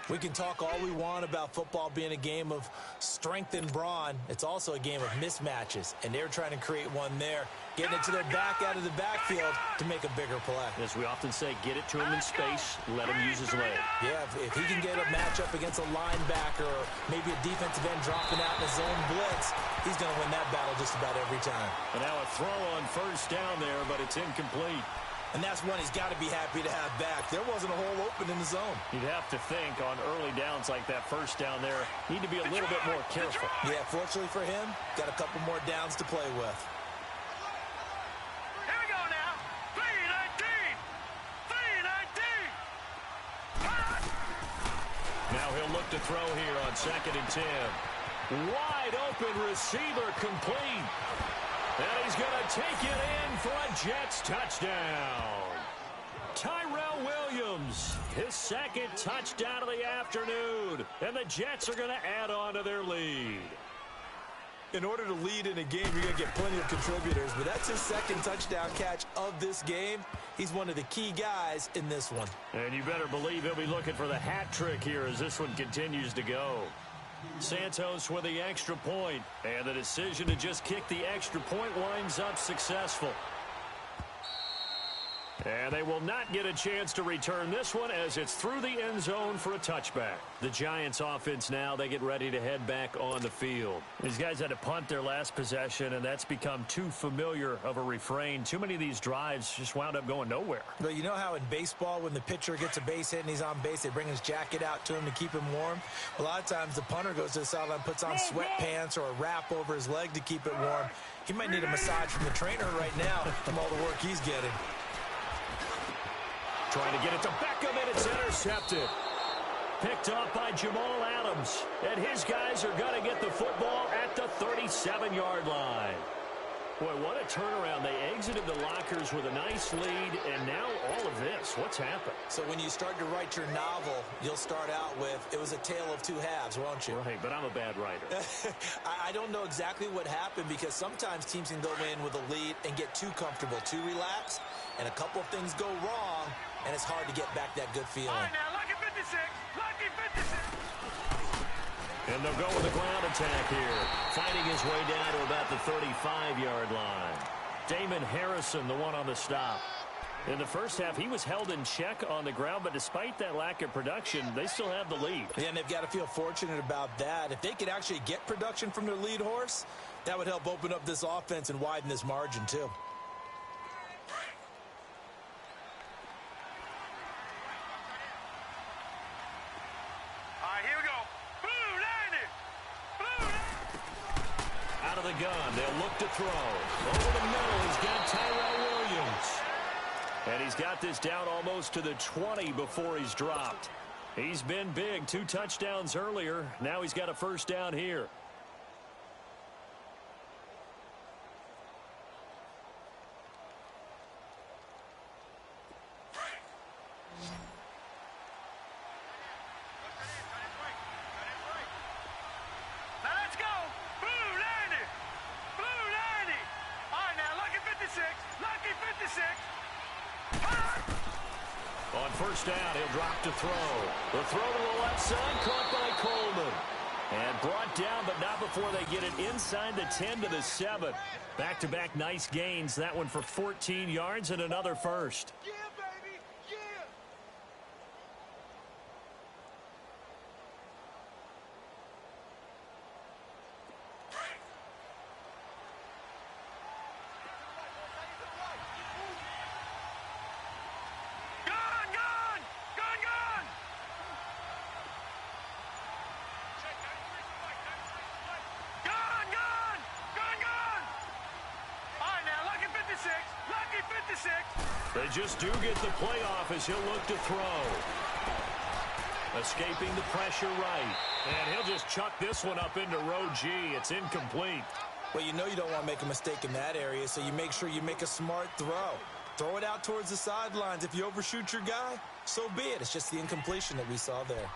We can talk all we want about football being a game of strength and brawn. It's also a game of mismatches, and they're trying to create one there, getting it to their back out of the backfield to make a bigger play. As we often say, get it to him in space, let him use his leg. Yeah, if he can get a matchup against a linebacker or maybe a defensive end dropping out in a zone blitz, he's going to win that battle just about every time. And now a throw on 1st down there, but it's incomplete. And that's one he's got to be happy to have back. There wasn't a hole open in the zone. You'd have to think on early downs like that 1st down there, need to be a little bit more careful. Yeah, fortunately for him, got a couple more downs to play with. Here we go now. 3-19. 3-19. Now he'll look to throw here on 2nd and 10. Wide open receiver complete. And he's going to take it in for a Jets touchdown. Tyrell Williams, his 2nd touchdown of the afternoon. And the Jets are going to add on to their lead. In order to lead in a game, you're going to get plenty of contributors. But that's his 2nd touchdown catch of this game. He's one of the key guys in this one. And you better believe he'll be looking for the hat trick here as this one continues to go. Santos with the extra point, and the decision to just kick the extra point winds up successful. And they will not get a chance to return this one as it's through the end zone for a touchback. The Giants offense now, they get ready to head back on the field. These guys had to punt their last possession, and that's become too familiar of a refrain. Too many of these drives just wound up going nowhere. But you know how in baseball, when the pitcher gets a base hit and he's on base, they bring his jacket out to him to keep him warm? A lot of times the punter goes to the sideline, puts on sweatpants or a wrap over his leg to keep it warm. He might need a massage from the trainer right now from all the work he's getting. Trying to get it to Beckham, and it's intercepted. Picked up by Jamal Adams. And his guys are going to get the football at the 37-yard line. Boy, what a turnaround. They exited the lockers with a nice lead, and now all of this. What's happened? So when you start to write your novel, you'll start out with, it was a tale of two halves, won't you? Right, but I'm a bad writer. I don't know exactly what happened because sometimes teams can go in with a lead and get too comfortable, too relaxed, and a couple of things go wrong, and it's hard to get back that good feeling. All right, now, lucky 56. Lucky 56. And they'll go with a ground attack here. Fighting his way down to about the 35-yard line. Damon Harrison, the one on the stop. In the first half, he was held in check on the ground, but despite that lack of production, they still have the lead. Yeah, and they've got to feel fortunate about that. If they could actually get production from their lead horse, that would help open up this offense and widen this margin, too. Out of the gun, they'll look to throw. Over the middle, he's got Tyrell Williams. And he's got this down almost to the 20 before he's dropped. He's been big, 2 touchdowns earlier. Now he's got a first down here. On first down, he'll drop to throw. The throw to the left side, caught by Coleman. And brought down, but not before they get it inside the 10 to the 7. Back-to-back nice gains. That one for 14 yards and another first. Yeah, baby, yeah. They just do get the playoff as he'll look to throw. Escaping the pressure right. And he'll just chuck this one up into row G. It's incomplete. Well, you know you don't want to make a mistake in that area, so you make sure you make a smart throw. Throw it out towards the sidelines. If you overshoot your guy, so be it. It's just the incompletion that we saw there.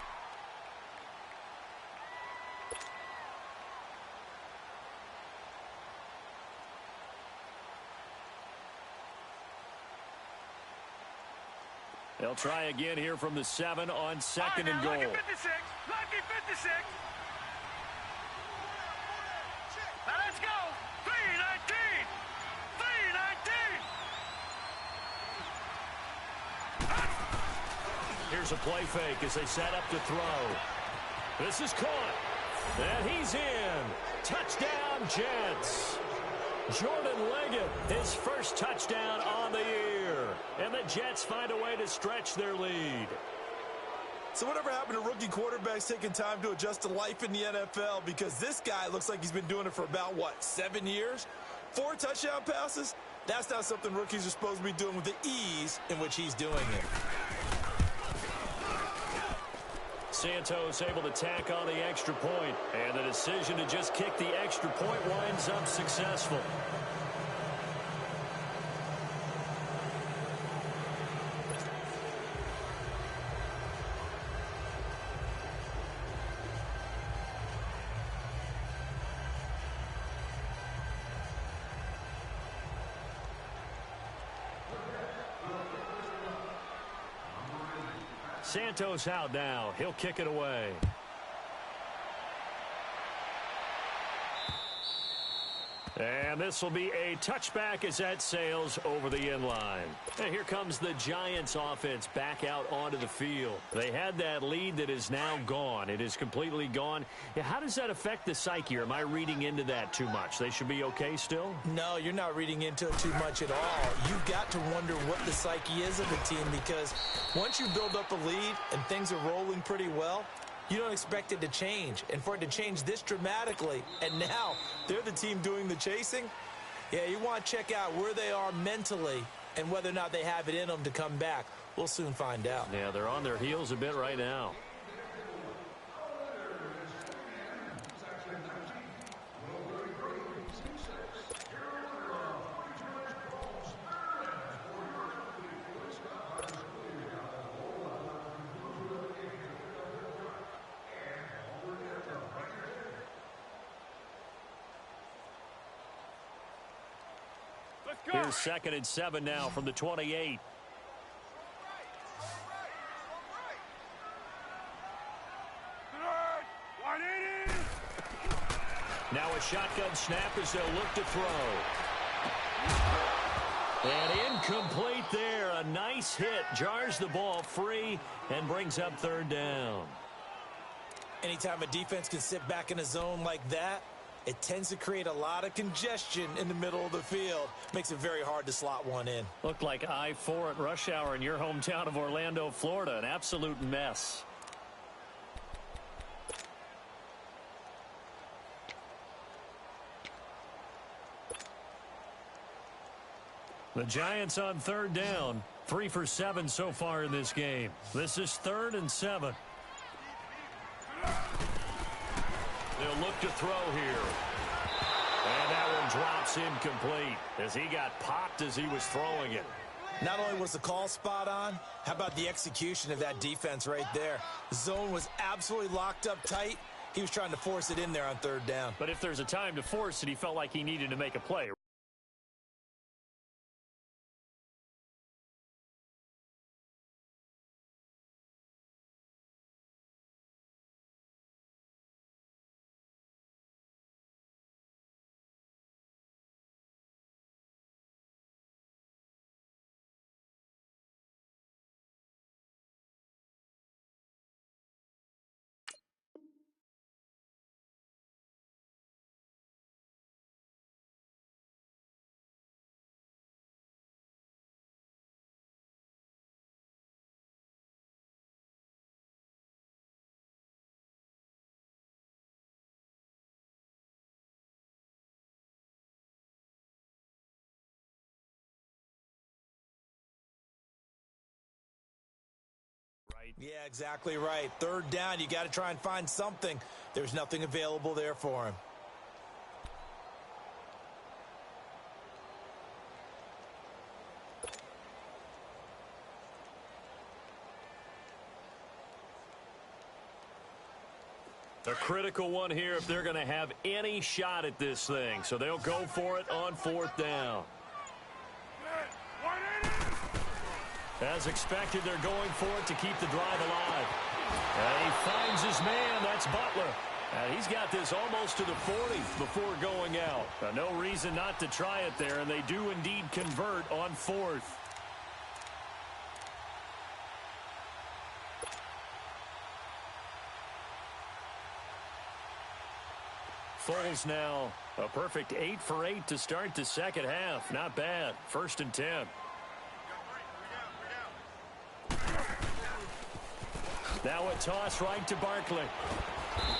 They'll try again here from the 7 on second and goal. Lucky 56. Lucky 56. Now let's go. 319. 319. Here's a play fake as they set up to throw. This is caught. And he's in. Touchdown, Jets. Jordan Leggett, his first touchdown on the year. And the Jets find a way to stretch their lead. So whatever happened to rookie quarterbacks taking time to adjust to life in the NFL? Because this guy looks like he's been doing it for about, 7 years? 4 touchdown passes? That's not something rookies are supposed to be doing with the ease in which he's doing it. Santos able to tack on the extra point, and the decision to just kick the extra point winds up successful. Santos out now. He'll kick it away. And this will be a touchback as that sails over the end line. And here comes the Giants offense back out onto the field. They had that lead that is now gone. It is completely gone. Yeah, how does that affect the psyche? Or am I reading into that too much? They should be okay still? No, you're not reading into it too much at all. You've got to wonder what the psyche is of the team, because once you build up a lead and things are rolling pretty well, you don't expect it to change. And for it to change this dramatically, and now they're the team doing the chasing, yeah, you want to check out where they are mentally and whether or not they have it in them to come back. We'll soon find out. Yeah, they're on their heels a bit right now. Here's 2nd and 7 now from the 28. Now a shotgun snap as they'll look to throw. And incomplete there. a nice hit, jars the ball free, and brings up third down. Anytime a defense can sit back in a zone like that, it tends to create a lot of congestion in the middle of the field. Makes it very hard to slot one in. Looked like I-4 at rush hour in your hometown of Orlando, Florida. An absolute mess. The Giants on third down. 3 for 7 so far in this game. This is 3rd and 7. They'll look to throw here. And that one drops incomplete as he got popped as he was throwing it. Not only was the call spot on, how about the execution of that defense right there? The zone was absolutely locked up tight. He was trying to force it in there on third down. But if there's a time to force it, he felt like he needed to make a play. Yeah, exactly right. Third down, you got to try and find something. There's nothing available there for him. A critical one here if they're going to have any shot at this thing. So they'll go for it on 4th down. As expected, they're going for it to keep the drive alive. And he finds his man. That's Butler. And he's got this almost to the 40 before going out. No reason not to try it there, and they do indeed convert on 4th. Foles now a perfect 8 for 8 to start the second half. Not bad. 1st and 10. Now a toss right to Barkley.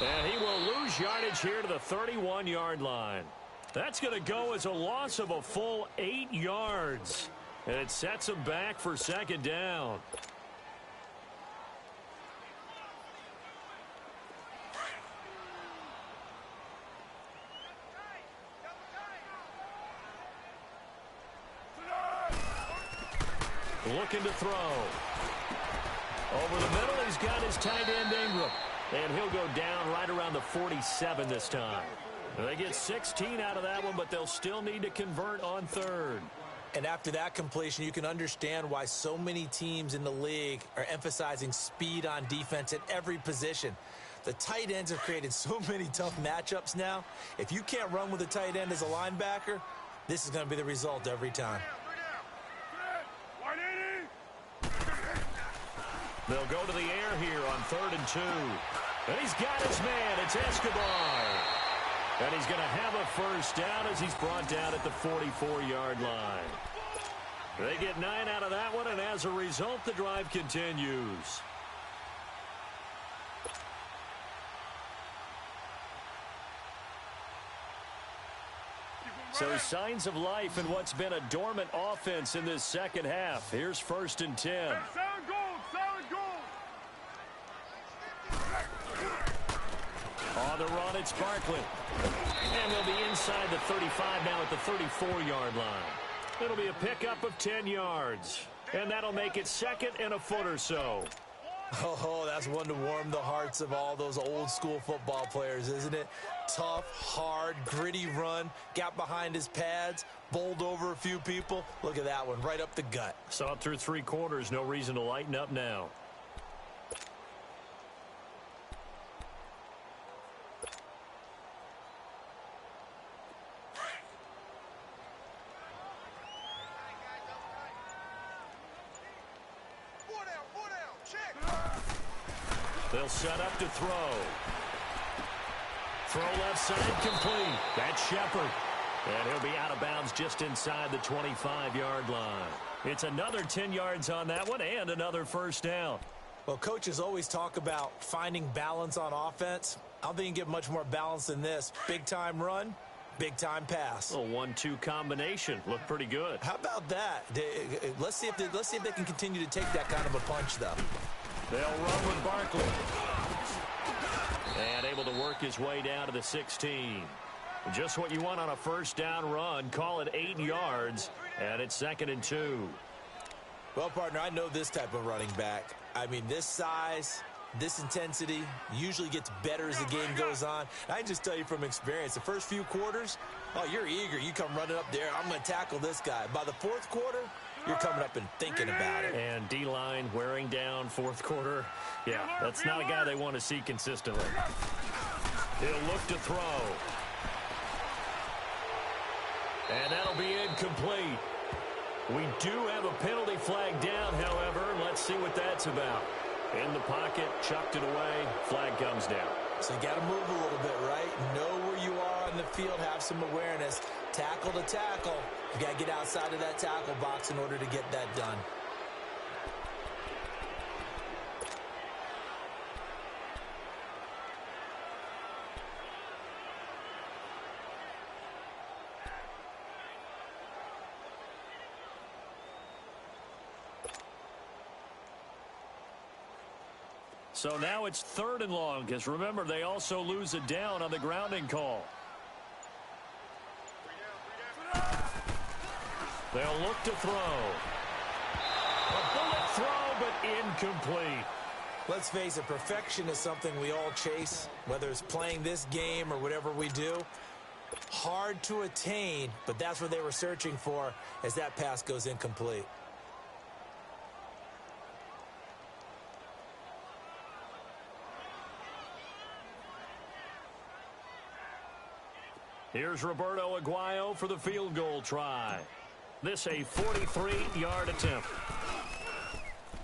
And he will lose yardage here to the 31-yard line. That's going to go as a loss of a full 8 yards. And it sets him back for 2nd down. Looking to throw. Over the middle, he's got his tight end Ingram. And he'll go down right around the 47 this time. They get 16 out of that one, but they'll still need to convert on 3rd. And after that completion, you can understand why so many teams in the league are emphasizing speed on defense at every position. The tight ends have created so many tough matchups now. If you can't run with a tight end as a linebacker, this is going to be the result every time. They'll go to the air here on 3rd and 2. And he's got his man. It's Escobar. And he's going to have a first down as he's brought down at the 44-yard line. They get 9 out of that one, and as a result, the drive continues. So signs of life in what's been a dormant offense in this second half. Here's 1st and 10. Sound goal, sound goal. On the run, it's Barkley. And they'll be inside the 35 now at the 34-yard line. It'll be a pickup of 10 yards. And that'll make it 2nd and a foot or so. Oh, that's one to warm the hearts of all those old school football players, isn't it? Tough, hard, gritty run, got behind his pads, bowled over a few people. Look at that one, right up the gut. Saw it through 3 quarters, no reason to lighten up now. They'll set up to throw. Throw left side complete. That's Shepard. And he'll be out of bounds just inside the 25-yard line. It's another 10 yards on that one and another first down. Well, coaches always talk about finding balance on offense. I don't think you can get much more balance than this. Big-time run, big-time pass. A 1-2 combination. Looked pretty good. How about that? Let's see if they can continue to take that kind of a punch, though. They'll run with Barkley. And able to work his way down to the 16. Just what you want on a first down run. Call it 8 yards, and it's 2nd and 2. Well, partner, I know this type of running back. I mean, this size, this intensity usually gets better as the game goes on. I can just tell you from experience, the first few quarters, oh, you're eager. You come running up there. I'm going to tackle this guy. By the fourth quarter, you're coming up and thinking about it. And D-line wearing down fourth quarter. Yeah, that's not a guy they want to see consistently. He'll look to throw. And that'll be incomplete. We do have a penalty flag down, however. Let's see what that's about. In the pocket, chucked it away. Flag comes down. So you got to move a little bit, right? Know where you are on the field. Have some awareness. Tackle to tackle. You got to get outside of that tackle box in order to get that done. So now it's 3rd and long, because remember, they also lose it down on the grounding call. They'll look to throw. A bullet throw, but incomplete. Let's face it, perfection is something we all chase, whether it's playing this game or whatever we do. Hard to attain, but that's what they were searching for as that pass goes incomplete. Here's Roberto Aguayo for the field goal try. This a 43-yard attempt.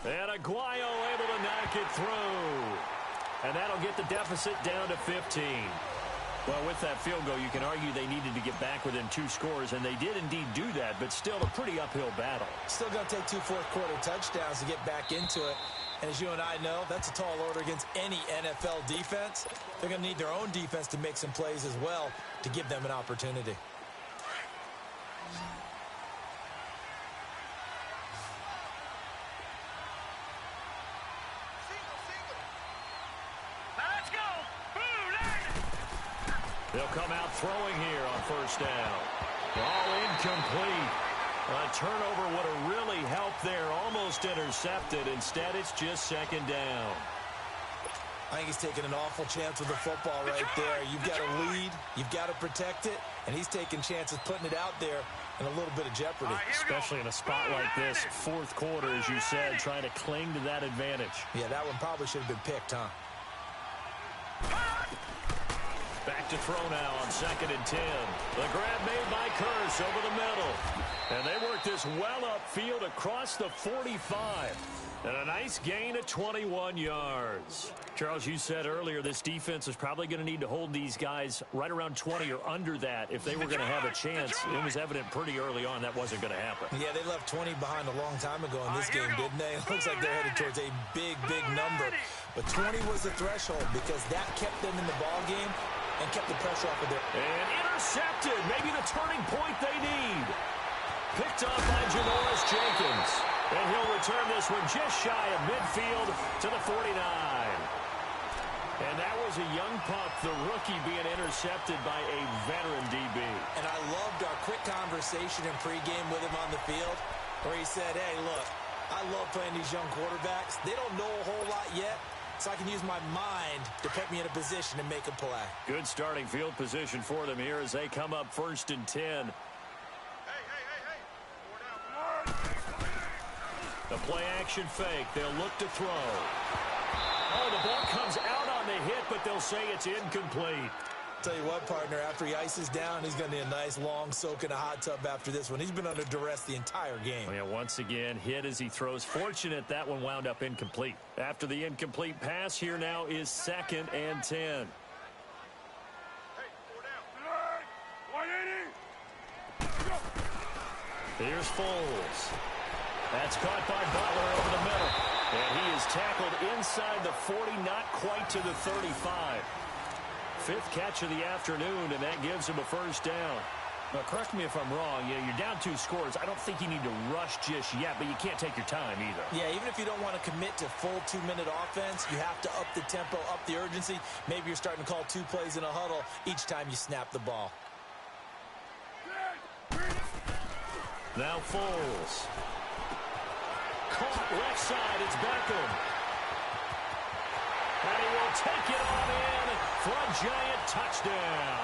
And Aguayo able to knock it through. And that'll get the deficit down to 15. Well, with that field goal, you can argue they needed to get back within 2 scores, and they did indeed do that, but still a pretty uphill battle. Still going to take 2 fourth-quarter touchdowns to get back into it. And as you and I know, that's a tall order against any NFL defense. They're going to need their own defense to make some plays as well to give them an opportunity. Let's go. They'll come out throwing here on first down. All incomplete. A turnover would have really helped there. Almost intercepted. Instead, it's just 2nd down. I think he's taking an awful chance with the football right there. You've got to lead. You've got to protect it. And he's taking chances putting it out there in a little bit of jeopardy. Especially in a spot like this. Fourth quarter, as you said, trying to cling to that advantage. Yeah, that one probably should have been picked, huh? Back to throw now on 2nd and 10. The grab made by Curse over the middle. And they work this well upfield across the 45. And a nice gain of 21 yards. Charles, you said earlier this defense is probably going to need to hold these guys right around 20 or under that if they were going to have a chance. It was evident pretty early on that wasn't going to happen. Yeah, they left 20 behind a long time ago in this game, didn't they? It looks like they're headed towards a big, big number. But 20 was the threshold because that kept them in the ball game and kept the pressure off of their... And intercepted. Maybe the turning point they need. Picked up by Janoris Jenkins. And he'll return this one just shy of midfield to the 49. And that was a young pup, the rookie being intercepted by a veteran DB. And I loved our quick conversation in pregame with him on the field where he said, hey, look, I love playing these young quarterbacks. They don't know a whole lot yet, so I can use my mind to put me in a position to make a play. Good starting field position for them here as they come up 1st and 10. The play action fake. They'll look to throw. Oh, the ball comes out on the hit, but they'll say it's incomplete. Tell you what, partner, after he ices down, he's going to need a nice long soak in a hot tub after this one. He's been under duress the entire game. Oh, yeah, once again, hit as he throws. Fortunate that one wound up incomplete. After the incomplete pass, here now is 2nd and 10. Here's Foles. That's caught by Butler over the middle. And he is tackled inside the 40, not quite to the 35. 5th catch of the afternoon, and that gives him a first down. Now, correct me if I'm wrong. Yeah, you're down 2 scores. I don't think you need to rush just yet, but you can't take your time either. Yeah, even if you don't want to commit to full 2-minute offense, you have to up the tempo, up the urgency. Maybe you're starting to call 2 plays in a huddle each time you snap the ball. Now Foles. Caught left side. It's Beckham. And he will take it on in for a Giant touchdown.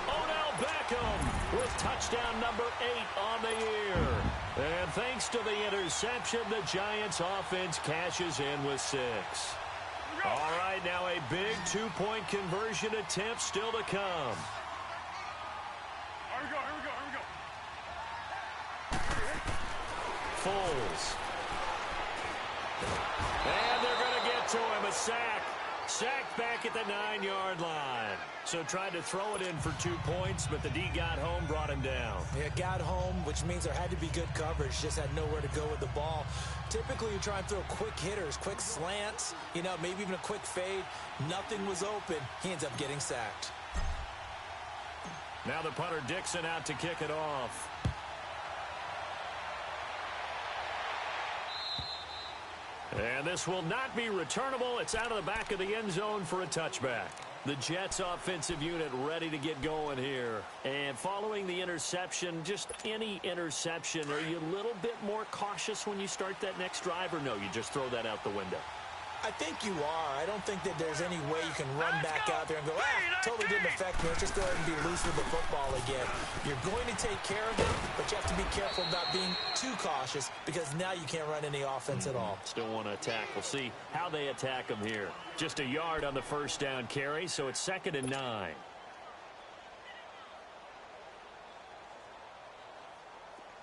Odell Beckham with touchdown number 8 on the year. And thanks to the interception, the Giants offense cashes in with 6. All right, now a big 2-point conversion attempt still to come. Here we go. Foles. And they're going to get to him. A sack. Sacked back at the 9-yard line. So tried to throw it in for 2 points, but the D got home, brought him down. Yeah, got home, which means there had to be good coverage. Just had nowhere to go with the ball. Typically, you try and throw quick hitters, quick slants, maybe even a quick fade. Nothing was open. He ends up getting sacked. Now the punter Dixon out to kick it off. And this will not be returnable. It's out of the back of the end zone for a touchback. The Jets offensive unit ready to get going here. And following the interception, just any interception, are you a little bit more cautious when you start that next drive, or no, you just throw that out the window? I think you are. I don't think that there's any way you can run back out there and go, totally didn't affect me. Let's just go ahead and be loose with the football again. You're going to take care of it, but you have to be careful about being too cautious because now you can't run any offense at all. Still want to attack. We'll see how they attack them here. Just a yard on the first down carry, so it's 2nd and 9.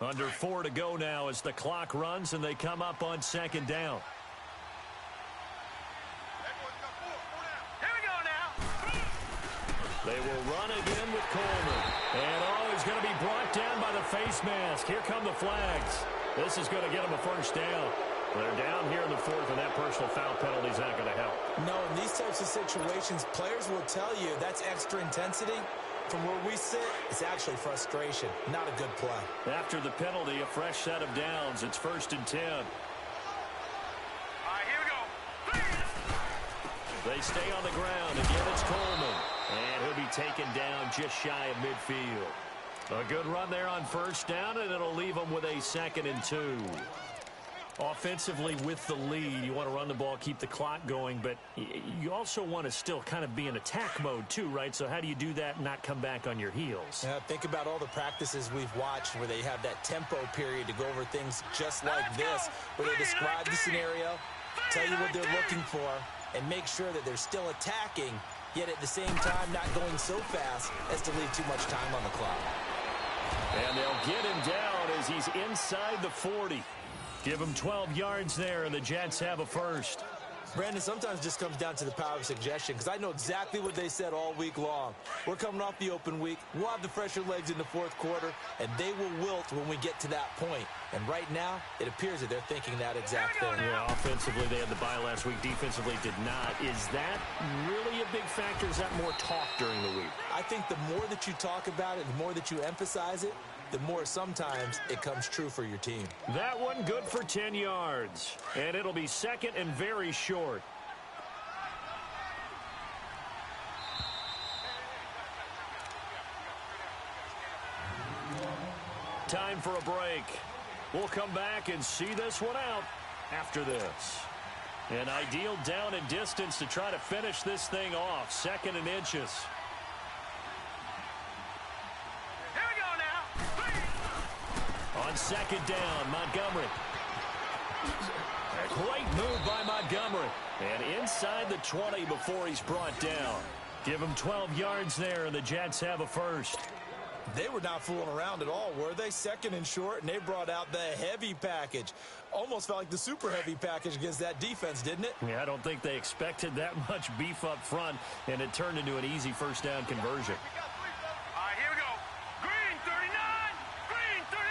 Under 4 to go now as the clock runs and they come up on 2nd down. They will run again with Coleman. And, he's going to be brought down by the face mask. Here come the flags. This is going to get him a first down. They're down here in the 4th, and that personal foul penalty is not going to help. No, in these types of situations, players will tell you that's extra intensity. From where we sit, it's actually frustration. Not a good play. After the penalty, a fresh set of downs. It's 1st and 10. All right, here we go. They stay on the ground. Again, it's Coleman. And he'll be taken down just shy of midfield. A good run there on first down, and it'll leave them with a 2nd and 2. Offensively with the lead, you want to run the ball, keep the clock going, but you also want to still kind of be in attack mode too, right? So how do you do that and not come back on your heels? Yeah, think about all the practices we've watched where they have that tempo period to go over things just like this, where they describe the scenario, tell you what they're looking for, and make sure that they're still attacking, yet at the same time not going so fast as to leave too much time on the clock. And they'll get him down as he's inside the 40. Give him 12 yards there, and the Jets have a first. Brandon, sometimes just comes down to the power of suggestion, because I know exactly what they said all week long. We're coming off the open week. We'll have the fresher legs in the 4th quarter, and they will wilt when we get to that point. And right now, it appears that they're thinking that exact thing. Yeah, offensively, they had the bye last week. Defensively, did not. Is that really a big factor? Is that more talk during the week? I think the more that you talk about it, the more that you emphasize it, the more sometimes it comes true for your team. That one good for 10 yards. And it'll be 2nd and very short. Time for a break. We'll come back and see this one out after this. An ideal down and distance to try to finish this thing off. 2nd and inches. On 2nd down, Montgomery. A great move by Montgomery. And inside the 20 before he's brought down. Give them 12 yards there, and the Jets have a first. They were not fooling around at all, were they? Second and short, and they brought out the heavy package. Almost felt like the super heavy package against that defense, didn't it? Yeah, I don't think they expected that much beef up front, and it turned into an easy first down conversion. All right, here we go. Green 39. Green 39.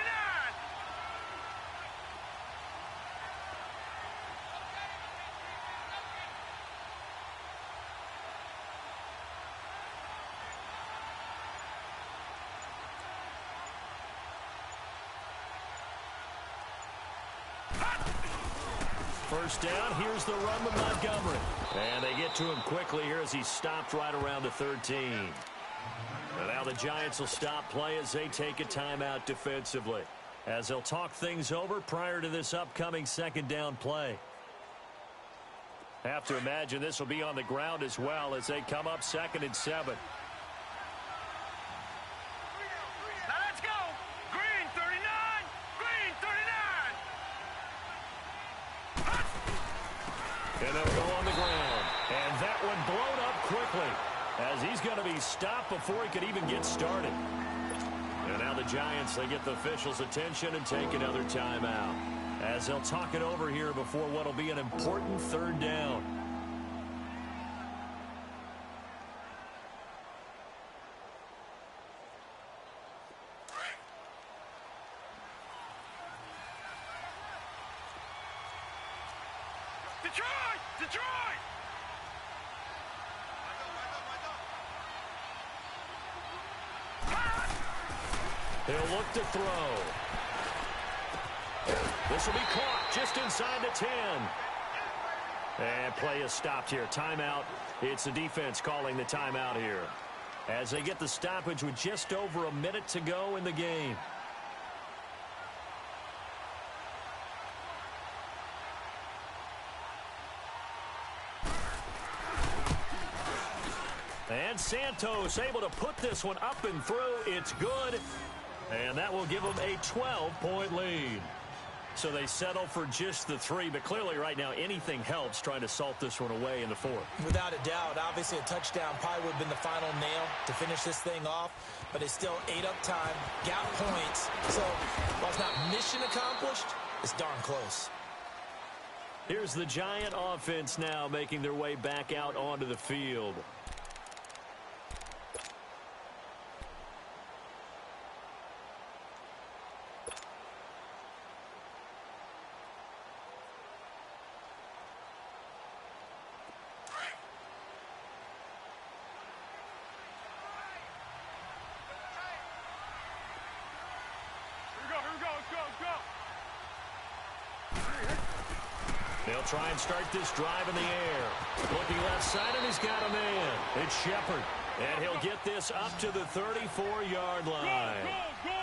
First down, here's the run with Montgomery. And they get to him quickly here as he stopped right around the 13. And now the Giants will stop play as they take a timeout defensively, as they'll talk things over prior to this upcoming second down play. Have to imagine this will be on the ground as well as they come up 2nd and 7. Now let's go. Green 39. Green 39. And they'll go on the ground. And that one blown up quickly as he's going to be stopped before he could even get started. And now the Giants, they get the officials' attention and take another timeout, as they'll talk it over here before what will be an important third down. Detroit! Detroit! He'll look to throw. This will be caught just inside the 10. And play is stopped here. Timeout. It's the defense calling the timeout here, as they get the stoppage with just over a minute to go in the game. And Santos able to put this one up and through. It's good. And that will give them a 12-point lead. So they settle for just the 3, but clearly right now anything helps trying to salt this one away in the 4th. Without a doubt, obviously a touchdown probably would have been the final nail to finish this thing off, but it's still ate up time, got points. So while it's not mission accomplished, it's darn close. Here's the Giant offense now making their way back out onto the field. They'll try and start this drive in the air. Looking left side, and he's got a man. It's Shepard. And he'll get this up to the 34-yard line.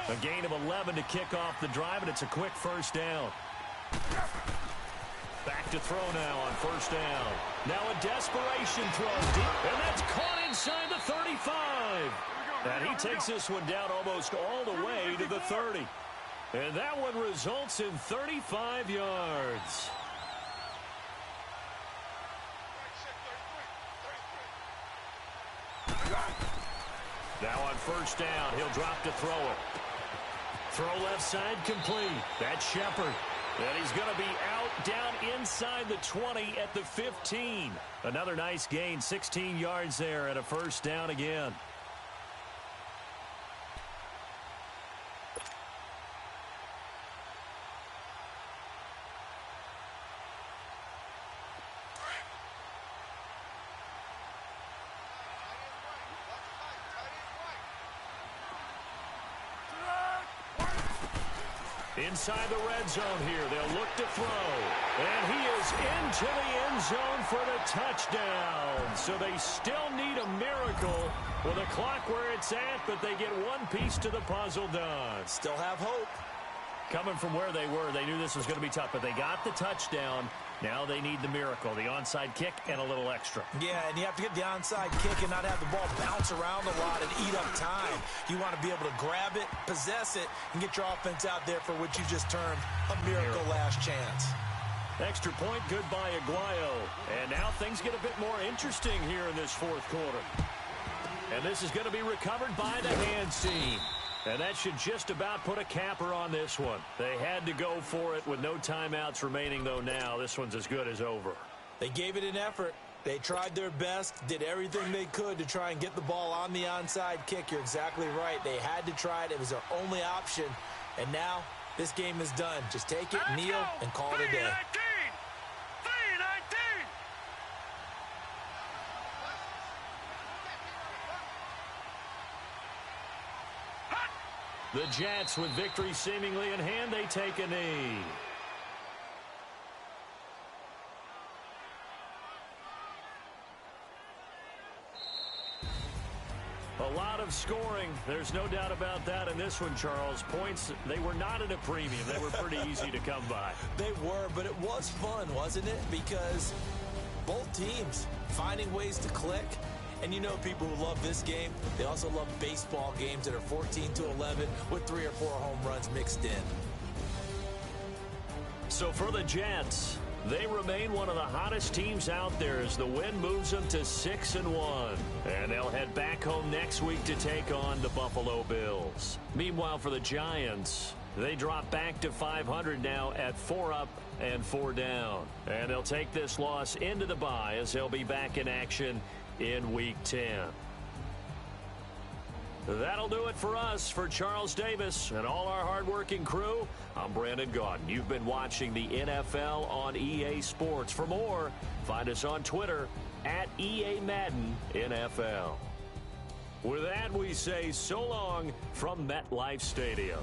A gain of 11 to kick off the drive, and it's a quick first down. Back to throw now on first down. Now a desperation throw deep, and that's caught inside the 35. And he takes this one down almost all the way to the 30. And that one results in 35 yards. Now on first down, he'll drop to throw it. Throw left side complete. That's Shepard. And he's going to be out down inside the 20 at the 15. Another nice gain, 16 yards there and a first down again. Inside the red zone here, they'll look to throw. And he is into the end zone for the touchdown. So they still need a miracle with a clock where it's at, but they get one piece to the puzzle done. Still have hope. Coming from where they were, they knew this was going to be tough, but they got the touchdown. Now they need the miracle, the onside kick and a little extra. Yeah, and you have to get the onside kick and not have the ball bounce around a lot and eat up time. You want to be able to grab it, possess it, and get your offense out there for what you just termed a miracle last chance. Extra point, good by Aguayo. And now things get a bit more interesting here in this fourth quarter. And this is going to be recovered by the hands team. And that should just about put a capper on this one. They had to go for it with no timeouts remaining, though now this one's as good as over. They gave it an effort. They tried their best, did everything they could to try and get the ball on the onside kick. You're exactly right. They had to try it. It was their only option. And now this game is done. Just take it, kneel, and call it a day. The Jets, with victory seemingly in hand, they take a knee. A lot of scoring. There's no doubt about that in this one, Charles. Points, they were not at a premium. They were pretty easy to come by. They were, but it was fun, wasn't it? Because both teams finding ways to click. And you know people who love this game, they also love baseball games that are 14-11 with 3 or 4 home runs mixed in. So for the Jets, they remain one of the hottest teams out there as the win moves them to 6-1. And they'll head back home next week to take on the Buffalo Bills. Meanwhile, for the Giants, they drop back to 500 now at 4 up and 4 down. And they'll take this loss into the bye as they'll be back in action in Week 10. That'll do it for us. For Charles Davis and all our hardworking crew, I'm Brandon Gaudin. You've been watching the NFL on EA Sports. For more, find us on Twitter at EA Madden NFL. With that, we say so long from MetLife Stadium.